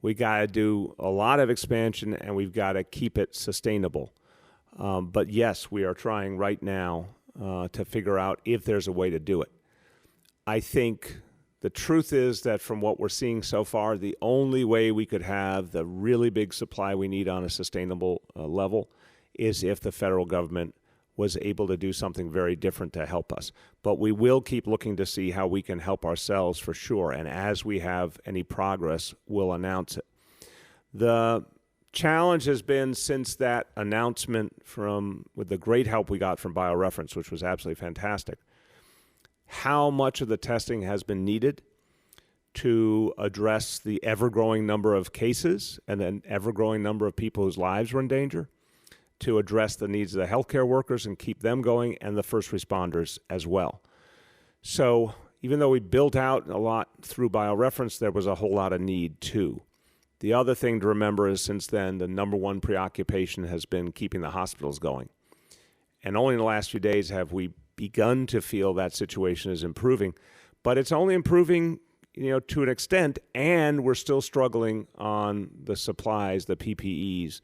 We got to do a lot of expansion, and we've got to keep it sustainable. But yes, we are trying right now to figure out if there's a way to do it. I think the truth is that from what we're seeing so far, the only way we could have the really big supply we need on a sustainable level is if the federal government was able to do something very different to help us. But we will keep looking to see how we can help ourselves for sure. And as we have any progress, we'll announce it. The challenge has been since that announcement with the great help we got from BioReference, which was absolutely fantastic, how much of the testing has been needed to address the ever-growing number of cases and an ever-growing number of people whose lives were in danger, to address the needs of the healthcare workers and keep them going, and the first responders as well. So even though we built out a lot through BioReference, there was a whole lot of need too. The other thing to remember is since then, the number one preoccupation has been keeping the hospitals going. And only in the last few days have we begun to feel that situation is improving, but it's only improving, to an extent, and we're still struggling on the supplies, the PPEs,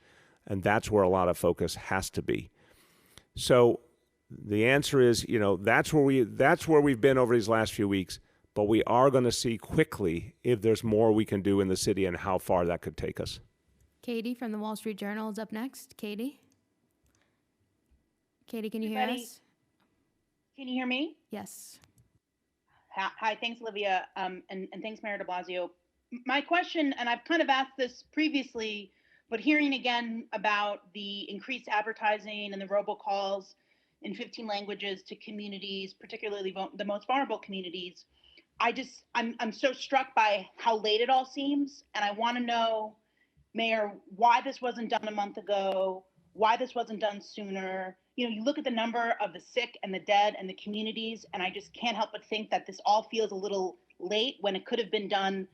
and that's where a lot of focus has to be. So the answer is, that's where we've been over these last few weeks, but we are going to see quickly if there's more we can do in the city and how far that could take us. Katie from the Wall Street Journal is up next. Katie? Katie, can you hear us? Can you hear me? Yes. Hi, thanks, Olivia, and thanks, Mayor de Blasio. My question, and I've kind of asked this previously, but hearing again about the increased advertising and the robocalls in 15 languages to communities, particularly the most vulnerable communities, I'm so struck by how late it all seems, and I want to know, Mayor, why this wasn't done a month ago, why this wasn't done sooner. You look at the number of the sick and the dead and the communities, and I just can't help but think that this all feels a little late when it could have been done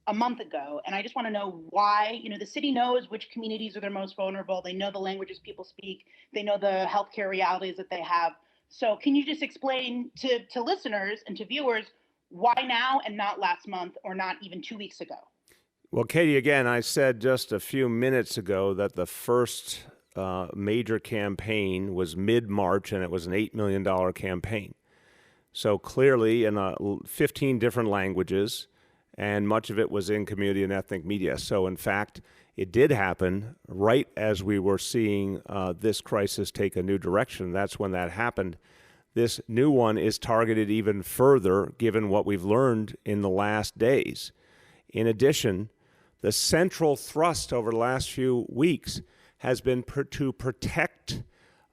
a month ago. And I just want to know why. The city knows which communities are their most vulnerable. They know the languages people speak. They know the healthcare realities that they have. So can you just explain to listeners and to viewers why now and not last month or not even 2 weeks ago? Well, Katie, again, I said just a few minutes ago that the first major campaign was mid-March, and it was an $8 million campaign. So clearly in 15 different languages, and much of it was in community and ethnic media. So in fact, it did happen right as we were seeing this crisis take a new direction. That's when that happened. This new one is targeted even further, given what we've learned in the last days. In addition, the central thrust over the last few weeks has been to protect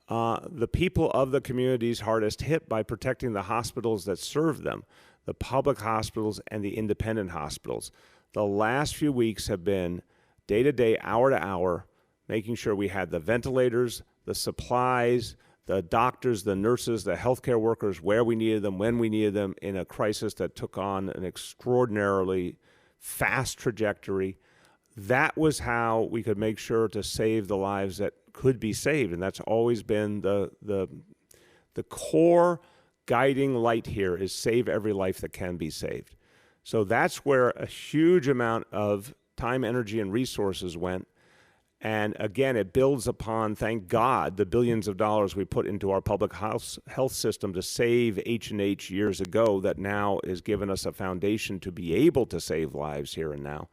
the people of the communities hardest hit by protecting the hospitals that serve them, the public hospitals and the independent hospitals. The last few weeks have been day to day, hour to hour, making sure we had the ventilators, the supplies, the doctors, the nurses, the healthcare workers where we needed them, when we needed them, in a crisis that took on an extraordinarily fast trajectory. That was how we could make sure to save the lives that could be saved, and that's always been the The core guiding light here is save every life that can be saved. So that's where a huge amount of time, energy, and resources went. And again, it builds upon, thank God, the billions of dollars we put into our public health system to save H&H years ago that now has given us a foundation to be able to save lives here and now.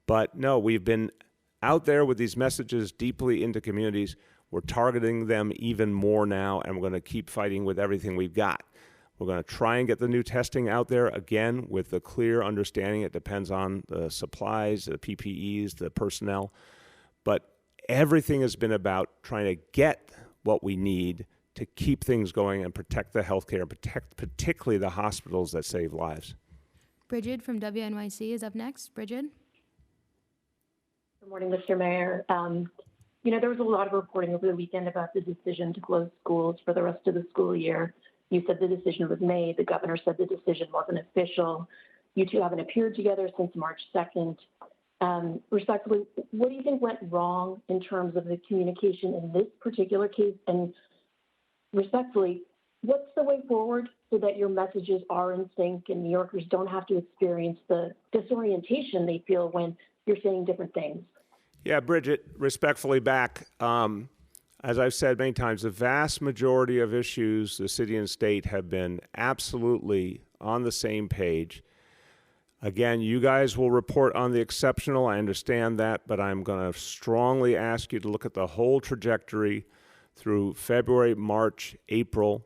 But no, we've been out there with these messages deeply into communities. We're targeting them even more now, and we're going to keep fighting with everything we've got. We're going to try and get the new testing out there, again, with the clear understanding it depends on the supplies, the PPEs, the personnel. But everything has been about trying to get what we need to keep things going and protect the healthcare, and protect particularly the hospitals that save lives. Bridget from WNYC is up next. Bridget? Good morning, Mr. Mayor. There was a lot of reporting over the weekend about the decision to close schools for the rest of the school year. You said the decision was made. The governor said the decision wasn't official. You two haven't appeared together since March 2nd. Respectfully, what do you think went wrong in terms of the communication in this particular case? And respectfully, what's the way forward so that your messages are in sync and New Yorkers don't have to experience the disorientation they feel when you're saying different things? Yeah, Bridget, respectfully back. As I've said many times, the vast majority of issues, the city and state have been absolutely on the same page. Again, you guys will report on the exceptional. I understand that, but I'm going to strongly ask you to look at the whole trajectory through February, March, April,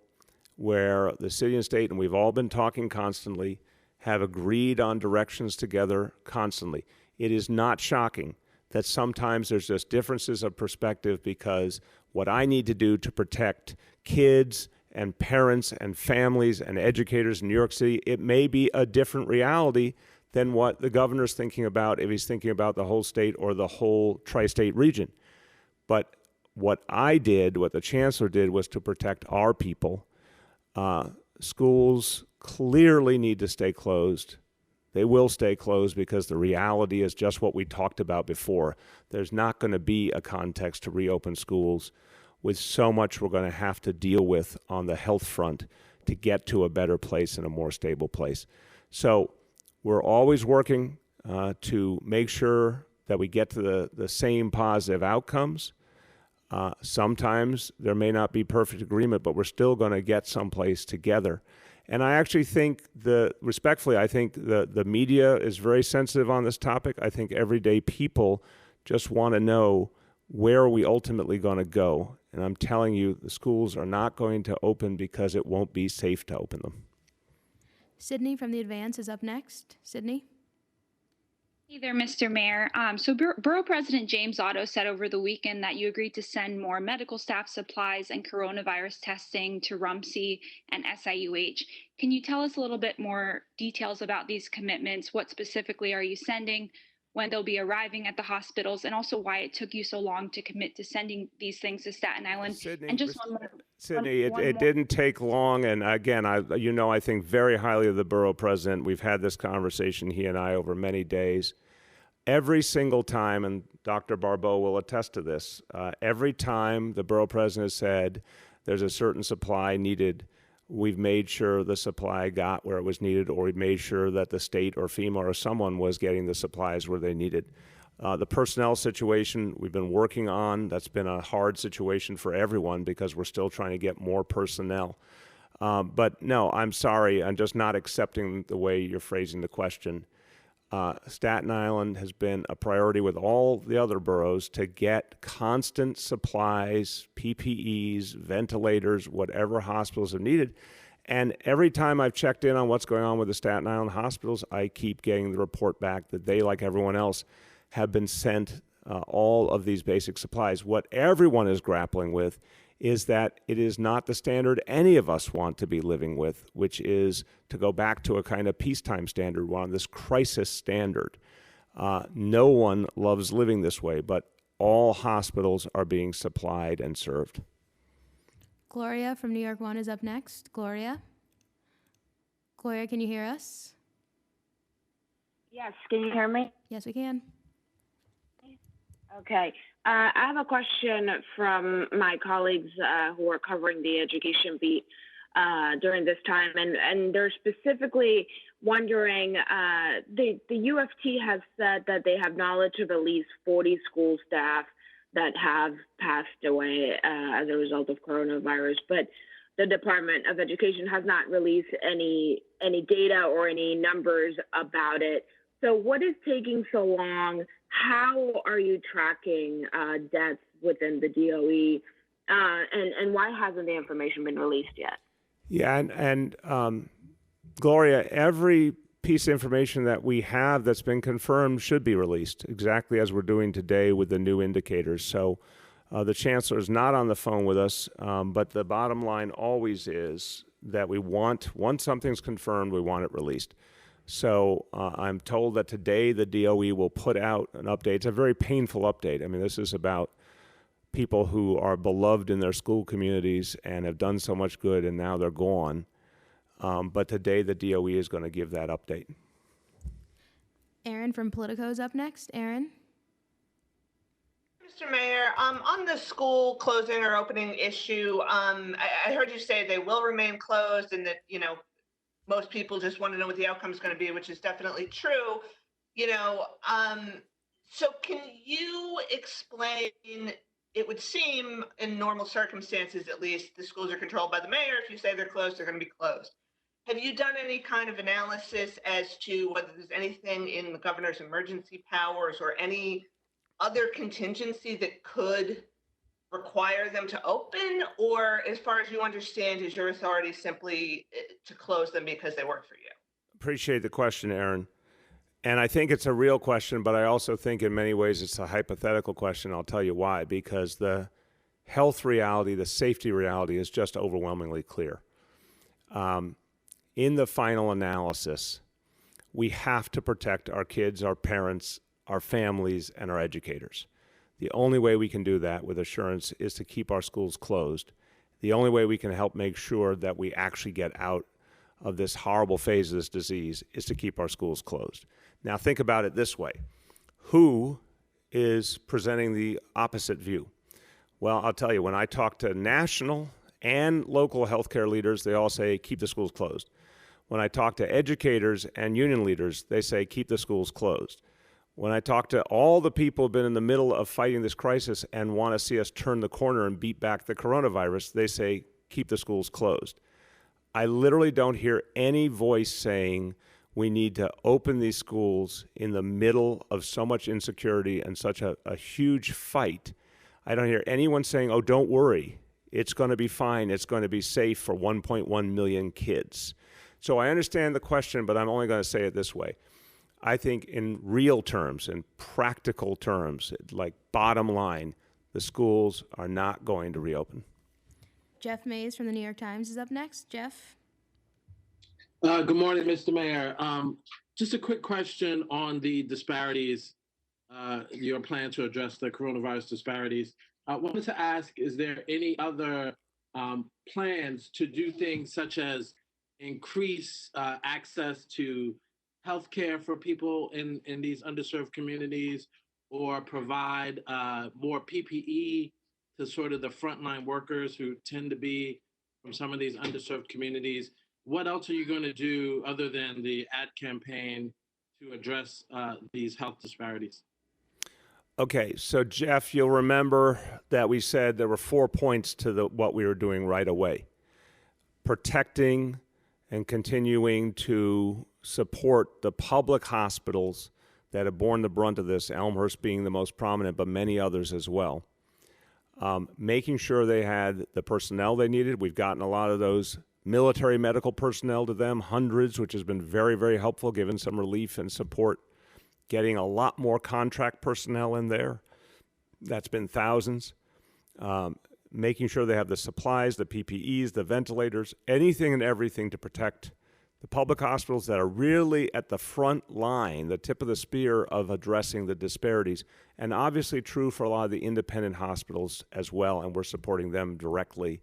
where the city and state, and we've all been talking constantly, have agreed on directions together constantly. It is not shocking that sometimes there's just differences of perspective, because what I need to do to protect kids and parents and families and educators in New York City, it may be a different reality than what the governor's thinking about if he's thinking about the whole state or the whole tri-state region. But what I did, what the chancellor did, was to protect our people. Schools clearly need to stay closed. They will stay closed because the reality is just what we talked about before. There's not going to be a context to reopen schools with so much we're going to have to deal with on the health front to get to a better place and a more stable place. So we're always working to make sure that we get to the same positive outcomes. Sometimes there may not be perfect agreement, but we're still going to get someplace together. And I actually think respectfully, I think the media is very sensitive on this topic. I think everyday people just want to know where are we ultimately going to go. And I'm telling you, the schools are not going to open because it won't be safe to open them. Sydney from The Advance is up next. Sydney? Hey there, Mr. Mayor. Borough President James Otto said over the weekend that you agreed to send more medical staff supplies and coronavirus testing to Rumsey and SIUH. Can you tell us a little bit more details about these commitments? What specifically are you sending, when they'll be arriving at the hospitals, and also why it took you so long to commit to sending these things to Staten Island? Sydney, and just one more. Sydney, it didn't take long. And again, I think very highly of the borough president. We've had this conversation, he and I, over many days. Every single time, and Dr. Barbeau will attest to this, every time the borough president has said there's a certain supply needed, we've made sure the supply got where it was needed, or we've made sure that the state or FEMA or someone was getting the supplies where they needed. The personnel situation we've been working on, that's been a hard situation for everyone because we're still trying to get more personnel. But no, I'm sorry, I'm just not accepting the way you're phrasing the question. Staten Island has been a priority with all the other boroughs to get constant supplies, PPEs, ventilators, whatever hospitals have needed. And every time I've checked in on what's going on with the Staten Island hospitals, I keep getting the report back that they, like everyone else, have been sent all of these basic supplies. What everyone is grappling with is that it is not the standard any of us want to be living with, which is to go back to a kind of peacetime standard. We're on this crisis standard. No one loves living this way, but all hospitals are being supplied and served. Gloria from New York One is up next. Gloria? Gloria, can you hear us? Yes, can you hear me? Yes, we can. Okay. I have a question from my colleagues who are covering the education beat during this time, and they're specifically wondering, the UFT has said that they have knowledge of at least 40 school staff that have passed away as a result of coronavirus, but the Department of Education has not released any data or any numbers about it. So what is taking so long? How are you tracking deaths within the DOE? And why hasn't the information been released yet? Yeah, and Gloria, every piece of information that we have that's been confirmed should be released, exactly as we're doing today with the new indicators. So the chancellor is not on the phone with us, but the bottom line always is that once something's confirmed, we want it released. So I'm told that today the DOE will put out an update. It's a very painful update. I mean, this is about people who are beloved in their school communities and have done so much good, and now they're gone. But today the DOE is going to give that update. Aaron from Politico is up next. Aaron? Mr. Mayor, on the school closing or opening issue, I heard you say they will remain closed and that, most people just want to know what the outcome is going to be, which is definitely true. So can you explain, it would seem in normal circumstances, at least, the schools are controlled by the mayor. If you say they're closed, they're going to be closed. Have you done any kind of analysis as to whether there's anything in the governor's emergency powers or any other contingency that could require them to open? Or as far as you understand, is your authority simply to close them because they work for you? Appreciate the question, Aaron. And I think it's a real question, but I also think in many ways it's a hypothetical question. I'll tell you why. Because the health reality, the safety reality is just overwhelmingly clear. In the final analysis, we have to protect our kids, our parents, our families, and our educators. The only way we can do that with assurance is to keep our schools closed. The only way we can help make sure that we actually get out of this horrible phase of this disease is to keep our schools closed. Now think about it this way. Who is presenting the opposite view? Well, I'll tell you, when I talk to national and local healthcare leaders, they all say keep the schools closed. When I talk to educators and union leaders, they say keep the schools closed. When I talk to all the people who have been in the middle of fighting this crisis and want to see us turn the corner and beat back the coronavirus, they say, keep the schools closed. I literally don't hear any voice saying we need to open these schools in the middle of so much insecurity and such a huge fight. I don't hear anyone saying, oh, don't worry, it's going to be fine, it's going to be safe for 1.1 million kids. So I understand the question, but I'm only going to say it this way. I think in real terms, in practical terms, like bottom line, the schools are not going to reopen. Jeff Mays from the New York Times is up next. Jeff? Good morning, Mr. Mayor. Just a quick question on the disparities, your plan to address the coronavirus disparities. I wanted to ask, is there any other plans to do things such as increase access to healthcare for people in these underserved communities, or provide more PPE to sort of the frontline workers who tend to be from some of these underserved communities? What else are you going to do other than the ad campaign to address these health disparities? Okay, so Jeff, you'll remember that we said there were 4 points to what we were doing right away. Protecting and continuing to support the public hospitals that have borne the brunt of this, Elmhurst being the most prominent, but many others as well. Making sure they had the personnel they needed. We've gotten a lot of those military medical personnel to them, hundreds, which has been very, very helpful, given some relief and support. Getting a lot more contract personnel in there. That's been thousands. Making sure they have the supplies, the PPEs, the ventilators, anything and everything to protect the public hospitals that are really at the front line, the tip of the spear of addressing the disparities, and obviously true for a lot of the independent hospitals as well, and we're supporting them directly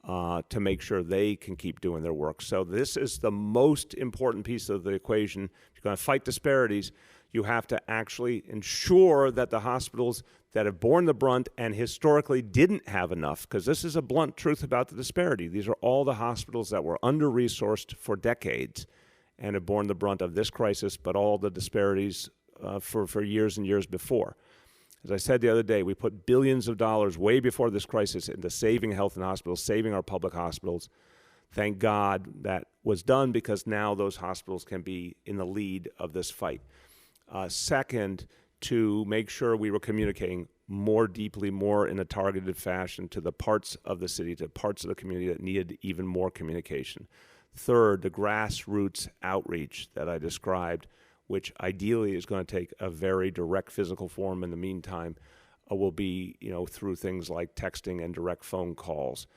to make sure they can keep doing their work. So this is the most important piece of the equation. If you're going to fight disparities, you have to actually ensure that the hospitals that have borne the brunt and historically didn't have enough, because this is a blunt truth about the disparity. These are all the hospitals that were under-resourced for decades and have borne the brunt of this crisis, but all the disparities for years and years before. As I said the other day, we put billions of dollars way before this crisis into saving health in hospitals, saving our public hospitals. Thank God that was done, because now those hospitals can be in the lead of this fight. Second, to make sure we were communicating more deeply, more in a targeted fashion to the parts of the city, to parts of the community that needed even more communication. Third, the grassroots outreach that I described, which ideally is going to take a very direct physical form in the meantime, will be, through things like texting and direct phone calls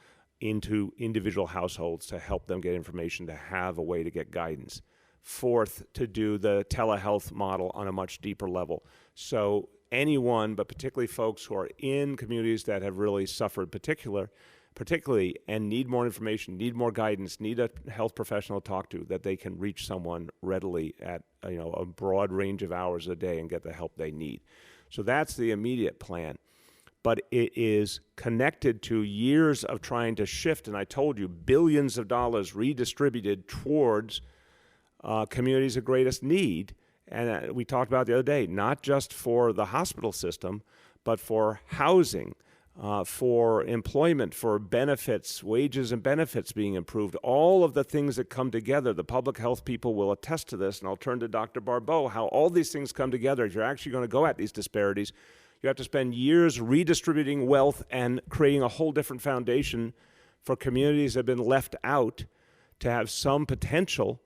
into individual households to help them get information, to have a way to get guidance. Fourth, to do the telehealth model on a much deeper level. So anyone, but particularly folks who are in communities that have really suffered particularly and need more information, need more guidance, need a health professional to talk to, that they can reach someone readily at a broad range of hours a day and get the help they need. So that's the immediate plan. But it is connected to years of trying to shift, and I told you, billions of dollars redistributed towards communities of greatest need. And we talked about the other day, not just for the hospital system, but for housing, for employment, for benefits, wages and benefits being improved, all of the things that come together. The public health people will attest to this, and I'll turn to Dr. Barbeau, how all these things come together. If you're actually going to go at these disparities, you have to spend years redistributing wealth and creating a whole different foundation for communities that have been left out to have some potential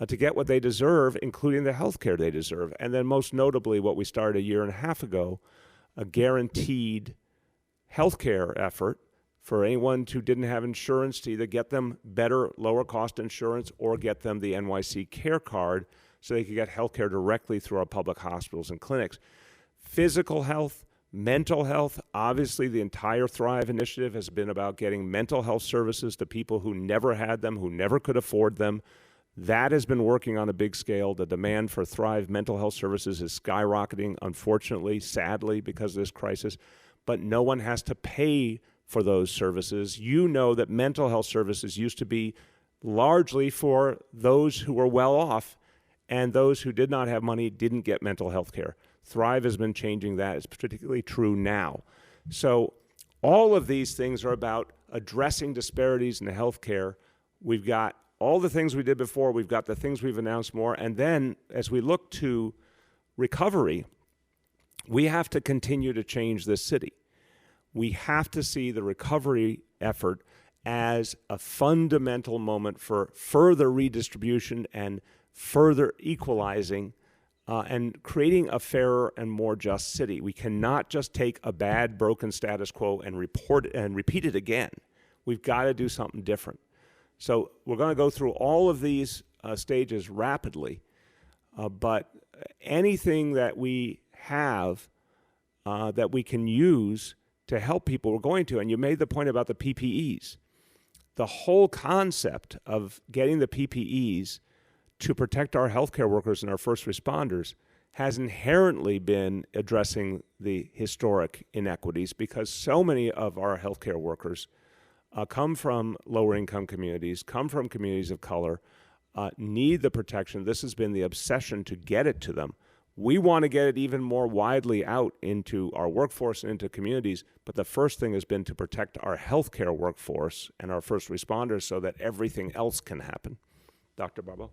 to get what they deserve, including the health care they deserve. And then most notably, what we started a year and a half ago, a guaranteed health care effort for anyone who didn't have insurance, to either get them better, lower cost insurance or get them the NYC care card so they could get health care directly through our public hospitals and clinics. Physical health, mental health, obviously the entire Thrive initiative has been about getting mental health services to people who never had them, who never could afford them. That has been working on a big scale. The demand for Thrive mental health services is skyrocketing, unfortunately, sadly, because of this crisis. But no one has to pay for those services. You know that mental health services used to be largely for those who were well off, and those who did not have money didn't get mental health care. Thrive has been changing that. It's particularly true now. So all of these things are about addressing disparities in the health care. We've got all the things we did before. We've got the things we've announced more. And then as we look to recovery, we have to continue to change this city. We have to see the recovery effort as a fundamental moment for further redistribution and further equalizing and creating a fairer and more just city. We cannot just take a bad, broken status quo and repeat it again. We've got to do something different. So we're going to go through all of these stages rapidly, but anything that we have that we can use to help people, we're going to. And you made the point about the PPEs. The whole concept of getting the PPEs to protect our healthcare workers and our first responders has inherently been addressing the historic inequities, because so many of our healthcare workers come from lower income communities, come from communities of color, need the protection. This has been the obsession to get it to them. We want to get it even more widely out into our workforce and into communities, but the first thing has been to protect our healthcare workforce and our first responders so that everything else can happen. Dr. Barbeau?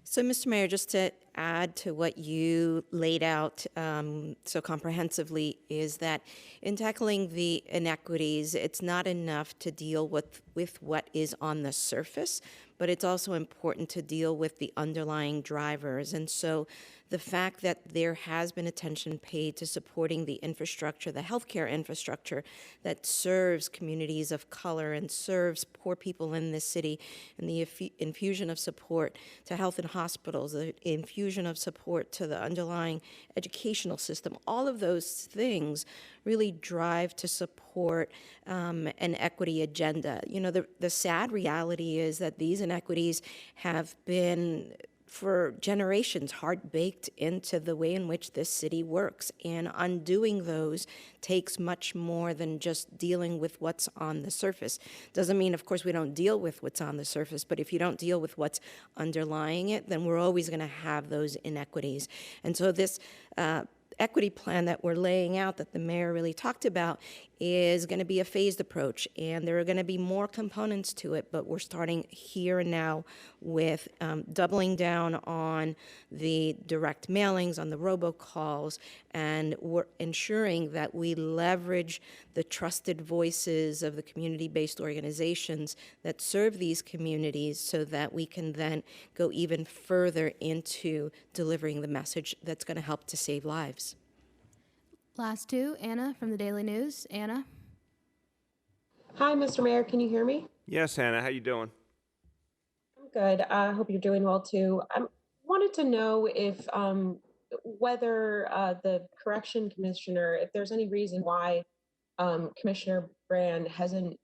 So, Mr. Mayor, just to add to what you laid out so comprehensively, is that in tackling the inequities, it's not enough to deal with what is on the surface, but it's also important to deal with the underlying drivers. And so the fact that there has been attention paid to supporting the infrastructure, the healthcare infrastructure that serves communities of color and serves poor people in this city, and the infusion of support to health and hospitals, the infusion of support to the underlying educational system, all of those things really drive to support an equity agenda. You know, the sad reality is that these inequities have been for generations hard-baked into the way in which this city works, and undoing those takes much more than just dealing with what's on the surface. Doesn't mean, of course, we don't deal with what's on the surface, but if you don't deal with what's underlying it, then we're always going to have those inequities. And so this equity plan that we're laying out that the mayor really talked about is going to be a phased approach, and there are going to be more components to it, but we're starting here and now with doubling down on the direct mailings, on the robocalls, and we're ensuring that we leverage the trusted voices of the community-based organizations that serve these communities so that we can then go even further into delivering the message that's going to help to save lives. Last two, Anna from the Daily News. Anna. Hi, Mr. Mayor. Can you hear me? Yes, Anna, how you doing? I'm good. I hope you're doing well too. I wanted to know if whether the correction commissioner, if there's any reason why Commissioner Brand hasn't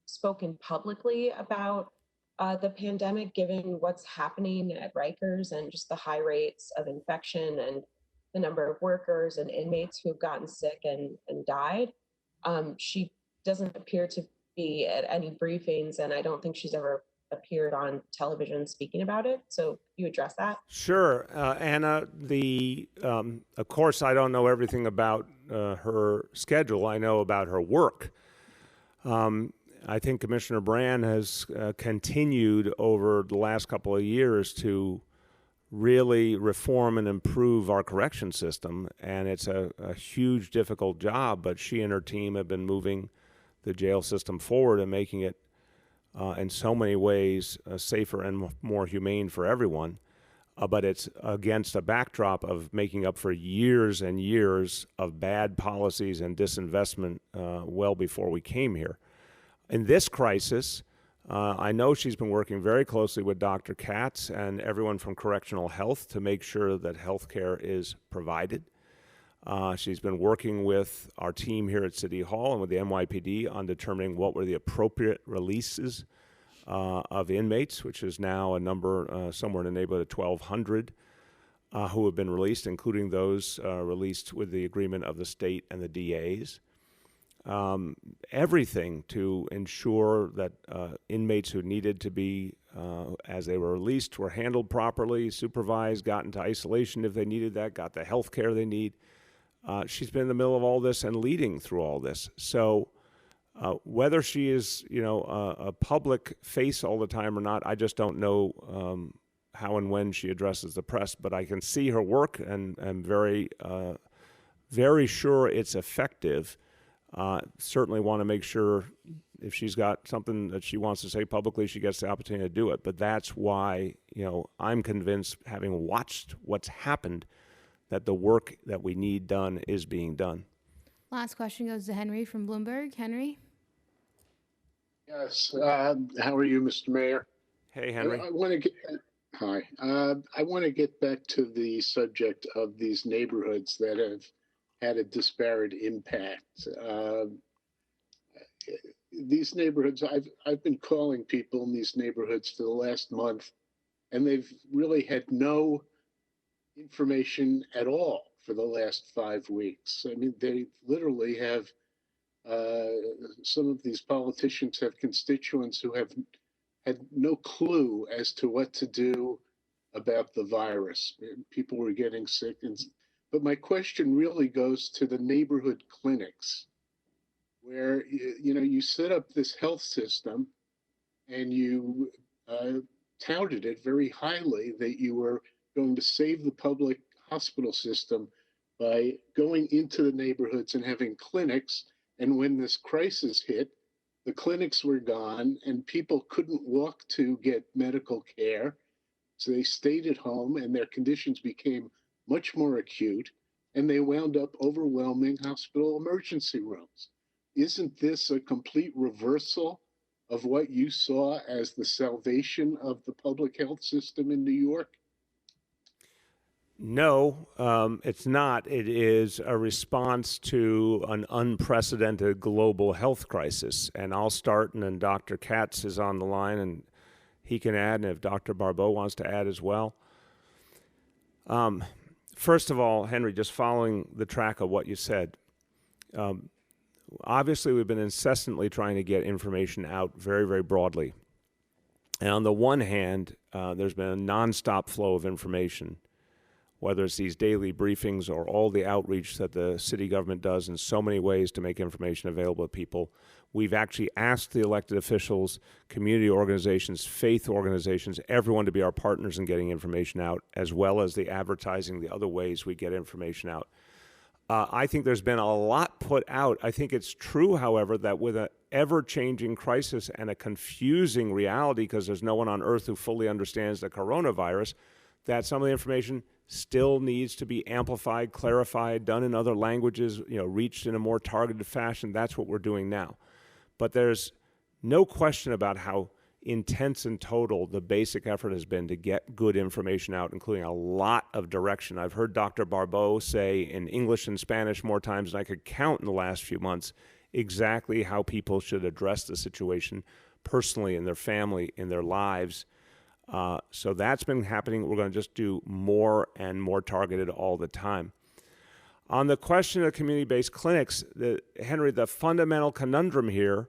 spoken publicly about the pandemic, given what's happening at Rikers and just the high rates of infection and the number of workers and inmates who have gotten sick and died. She doesn't appear to be at any briefings, and I don't think she's ever appeared on television speaking about it. So you address that? Sure, Anna. Of course, I don't know everything about her schedule. I know about her work. I think Commissioner Brand has continued over the last couple of years to really reform and improve our correction system, and it's a huge, difficult job, but she and her team have been moving the jail system forward and making it in so many ways safer and more humane for everyone. But it's against a backdrop of making up for years and years of bad policies and disinvestment well before we came here. In this crisis, I know she's been working very closely with Dr. Katz and everyone from Correctional Health to make sure that health care is provided. She's been working with our team here at City Hall and with the NYPD on determining what were the appropriate releases of inmates, which is now a number somewhere in the neighborhood of 1,200 who have been released, including those released with the agreement of the state and the DAs. Everything to ensure that inmates who needed to be, as they were released, were handled properly, supervised, got into isolation if they needed that, got the health care they need. She's been in the middle of all this and leading through all this. So whether she is, a public face all the time or not, I just don't know how and when she addresses the press. But I can see her work and am very, very sure it's effective. Certainly want to make sure if she's got something that she wants to say publicly, she gets the opportunity to do it. But that's why, I'm convinced, having watched what's happened, that the work that we need done is being done. Last question goes to Henry from Bloomberg. Henry? Yes. How are you, Mr. Mayor? Hey, Henry. I want to get, hi. I want to get back to the subject of these neighborhoods that have had a disparate impact. These neighborhoods, I've been calling people in these neighborhoods for the last month, and they've really had no information at all for the last 5 weeks. I mean, they literally have, some of these politicians have constituents who have had no clue as to what to do about the virus. People were getting sick. But my question really goes to the neighborhood clinics, where you set up this health system and you touted it very highly that you were going to save the public hospital system by going into the neighborhoods and having clinics. And when this crisis hit, the clinics were gone and people couldn't walk to get medical care. So they stayed at home and their conditions became much more acute, and they wound up overwhelming hospital emergency rooms. Isn't this a complete reversal of what you saw as the salvation of the public health system in New York? No, it's not. It is a response to an unprecedented global health crisis. And I'll start, and then Dr. Katz is on the line, and he can add, and if Dr. Barbeau wants to add as well. First of all, Henry, just following the track of what you said, obviously we've been incessantly trying to get information out very, very broadly. And on the one hand, there's been a nonstop flow of information, whether it's these daily briefings or all the outreach that the city government does in so many ways to make information available to people. We've actually asked the elected officials, community organizations, faith organizations, everyone to be our partners in getting information out, as well as the advertising, the other ways we get information out. I think there's been a lot put out. I think it's true, however, that with an ever-changing crisis and a confusing reality, because there's no one on earth who fully understands the coronavirus, that some of the information still needs to be amplified, clarified, done in other languages, reached in a more targeted fashion. That's what we're doing now. But there's no question about how intense and total the basic effort has been to get good information out, including a lot of direction. I've heard Dr. Barbeau say in English and Spanish more times than I could count in the last few months exactly how people should address the situation personally in their family, in their lives. So that's been happening. We're going to just do more and more targeted all the time. On the question of community-based clinics, Henry, the fundamental conundrum here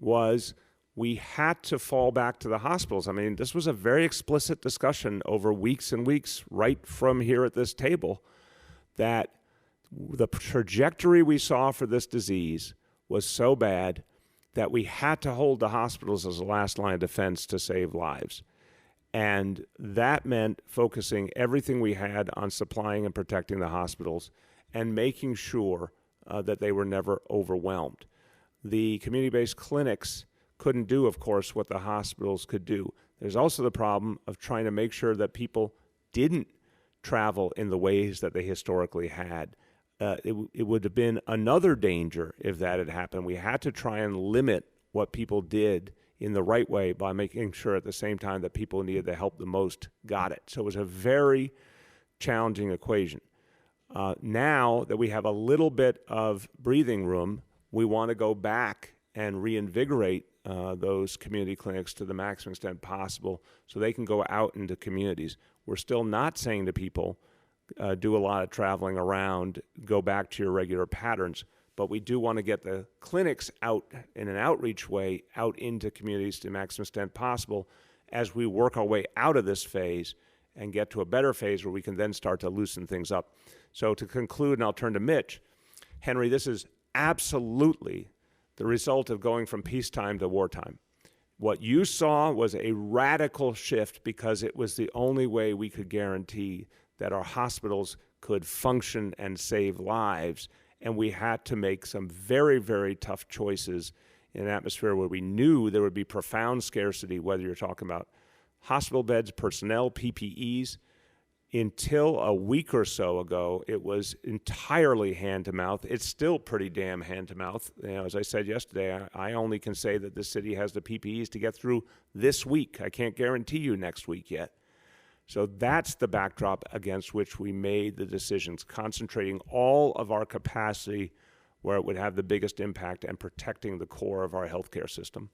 was we had to fall back to the hospitals. I mean, this was a very explicit discussion over weeks and weeks right from here at this table that the trajectory we saw for this disease was so bad that we had to hold the hospitals as a last line of defense to save lives. And that meant focusing everything we had on supplying and protecting the hospitals and making sure that they were never overwhelmed. The community-based clinics couldn't do, of course, what the hospitals could do. There's also the problem of trying to make sure that people didn't travel in the ways that they historically had. It would have been another danger if that had happened. We had to try and limit what people did in the right way by making sure at the same time that people who needed the help the most got it. So it was a very challenging equation. Now that we have a little bit of breathing room, we want to go back and reinvigorate those community clinics to the maximum extent possible so they can go out into communities. We're still not saying to people, do a lot of traveling around, go back to your regular patterns, but we do want to get the clinics out in an outreach way out into communities to the maximum extent possible as we work our way out of this phase and get to a better phase where we can then start to loosen things up. So to conclude, and I'll turn to Mitch, Henry, this is absolutely the result of going from peacetime to wartime. What you saw was a radical shift because it was the only way we could guarantee that our hospitals could function and save lives. And we had to make some very, very tough choices in an atmosphere where we knew there would be profound scarcity, whether you're talking about hospital beds, personnel, PPEs. Until a week or so ago, it was entirely hand-to-mouth. It's still pretty damn hand-to-mouth. As I said yesterday, I only can say that the city has the PPEs to get through this week. I can't guarantee you next week yet. So that's the backdrop against which we made the decisions, concentrating all of our capacity where it would have the biggest impact and protecting the core of our healthcare system.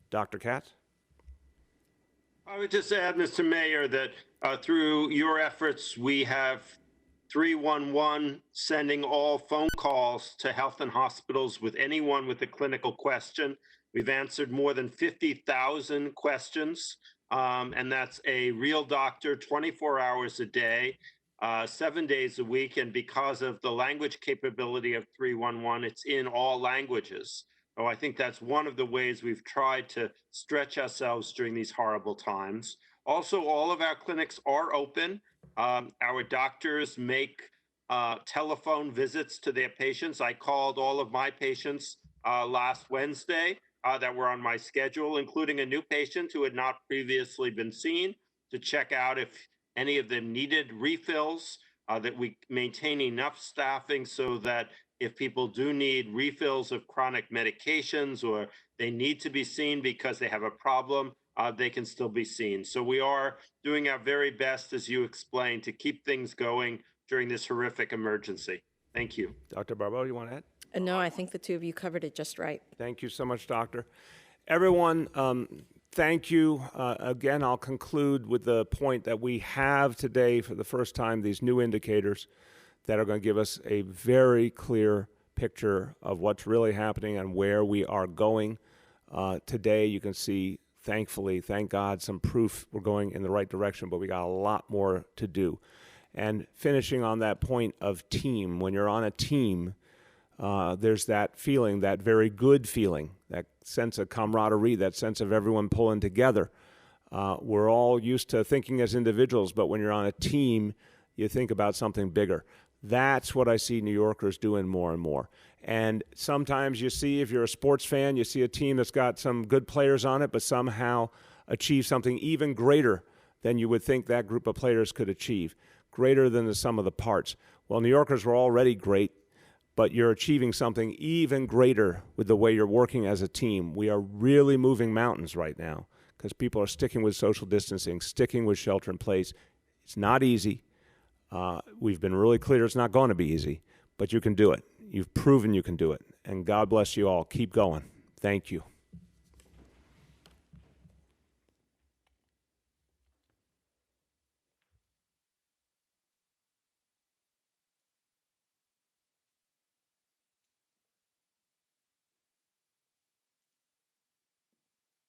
Dr. Katz? I would just add, Mr. Mayor, that through your efforts, we have 311 sending all phone calls to health and hospitals with anyone with a clinical question. We've answered more than 50,000 questions, and that's a real doctor 24 hours a day, 7 days a week. And because of the language capability of 311, it's in all languages. Oh, I think that's one of the ways we've tried to stretch ourselves during these horrible times. Also, all of our clinics are open. Our doctors make telephone visits to their patients. I called all of my patients last Wednesday that were on my schedule, including a new patient who had not previously been seen, to check out if any of them needed refills, that we maintain enough staffing so that if people do need refills of chronic medications or they need to be seen because they have a problem, they can still be seen. So we are doing our very best, as you explained, to keep things going during this horrific emergency. Thank you. Dr. Barbeau, you want to add? No, I think the two of you covered it just right. Thank you so much, Doctor. Everyone, thank you. Again, I'll conclude with the point that we have today, for the first time, these new indicators that are going to give us a very clear picture of what's really happening and where we are going. Today, you can see, thankfully, thank God, some proof we're going in the right direction, but we got a lot more to do. And finishing on that point of team, when you're on a team, there's that feeling, that very good feeling, that sense of camaraderie, that sense of everyone pulling together. We're all used to thinking as individuals, but when you're on a team, you think about something bigger. That's what I see New Yorkers doing more and more. And sometimes you see, if you're a sports fan, you see a team that's got some good players on it, but somehow achieve something even greater than you would think that group of players could achieve, greater than the sum of the parts. Well, New Yorkers were already great, but you're achieving something even greater with the way you're working as a team. We are really moving mountains right now because people are sticking with social distancing, sticking with shelter in place. It's not easy. We've been really clear it's not going to be easy, but you can do it. You've proven you can do it. And God bless you all. Keep going. Thank you.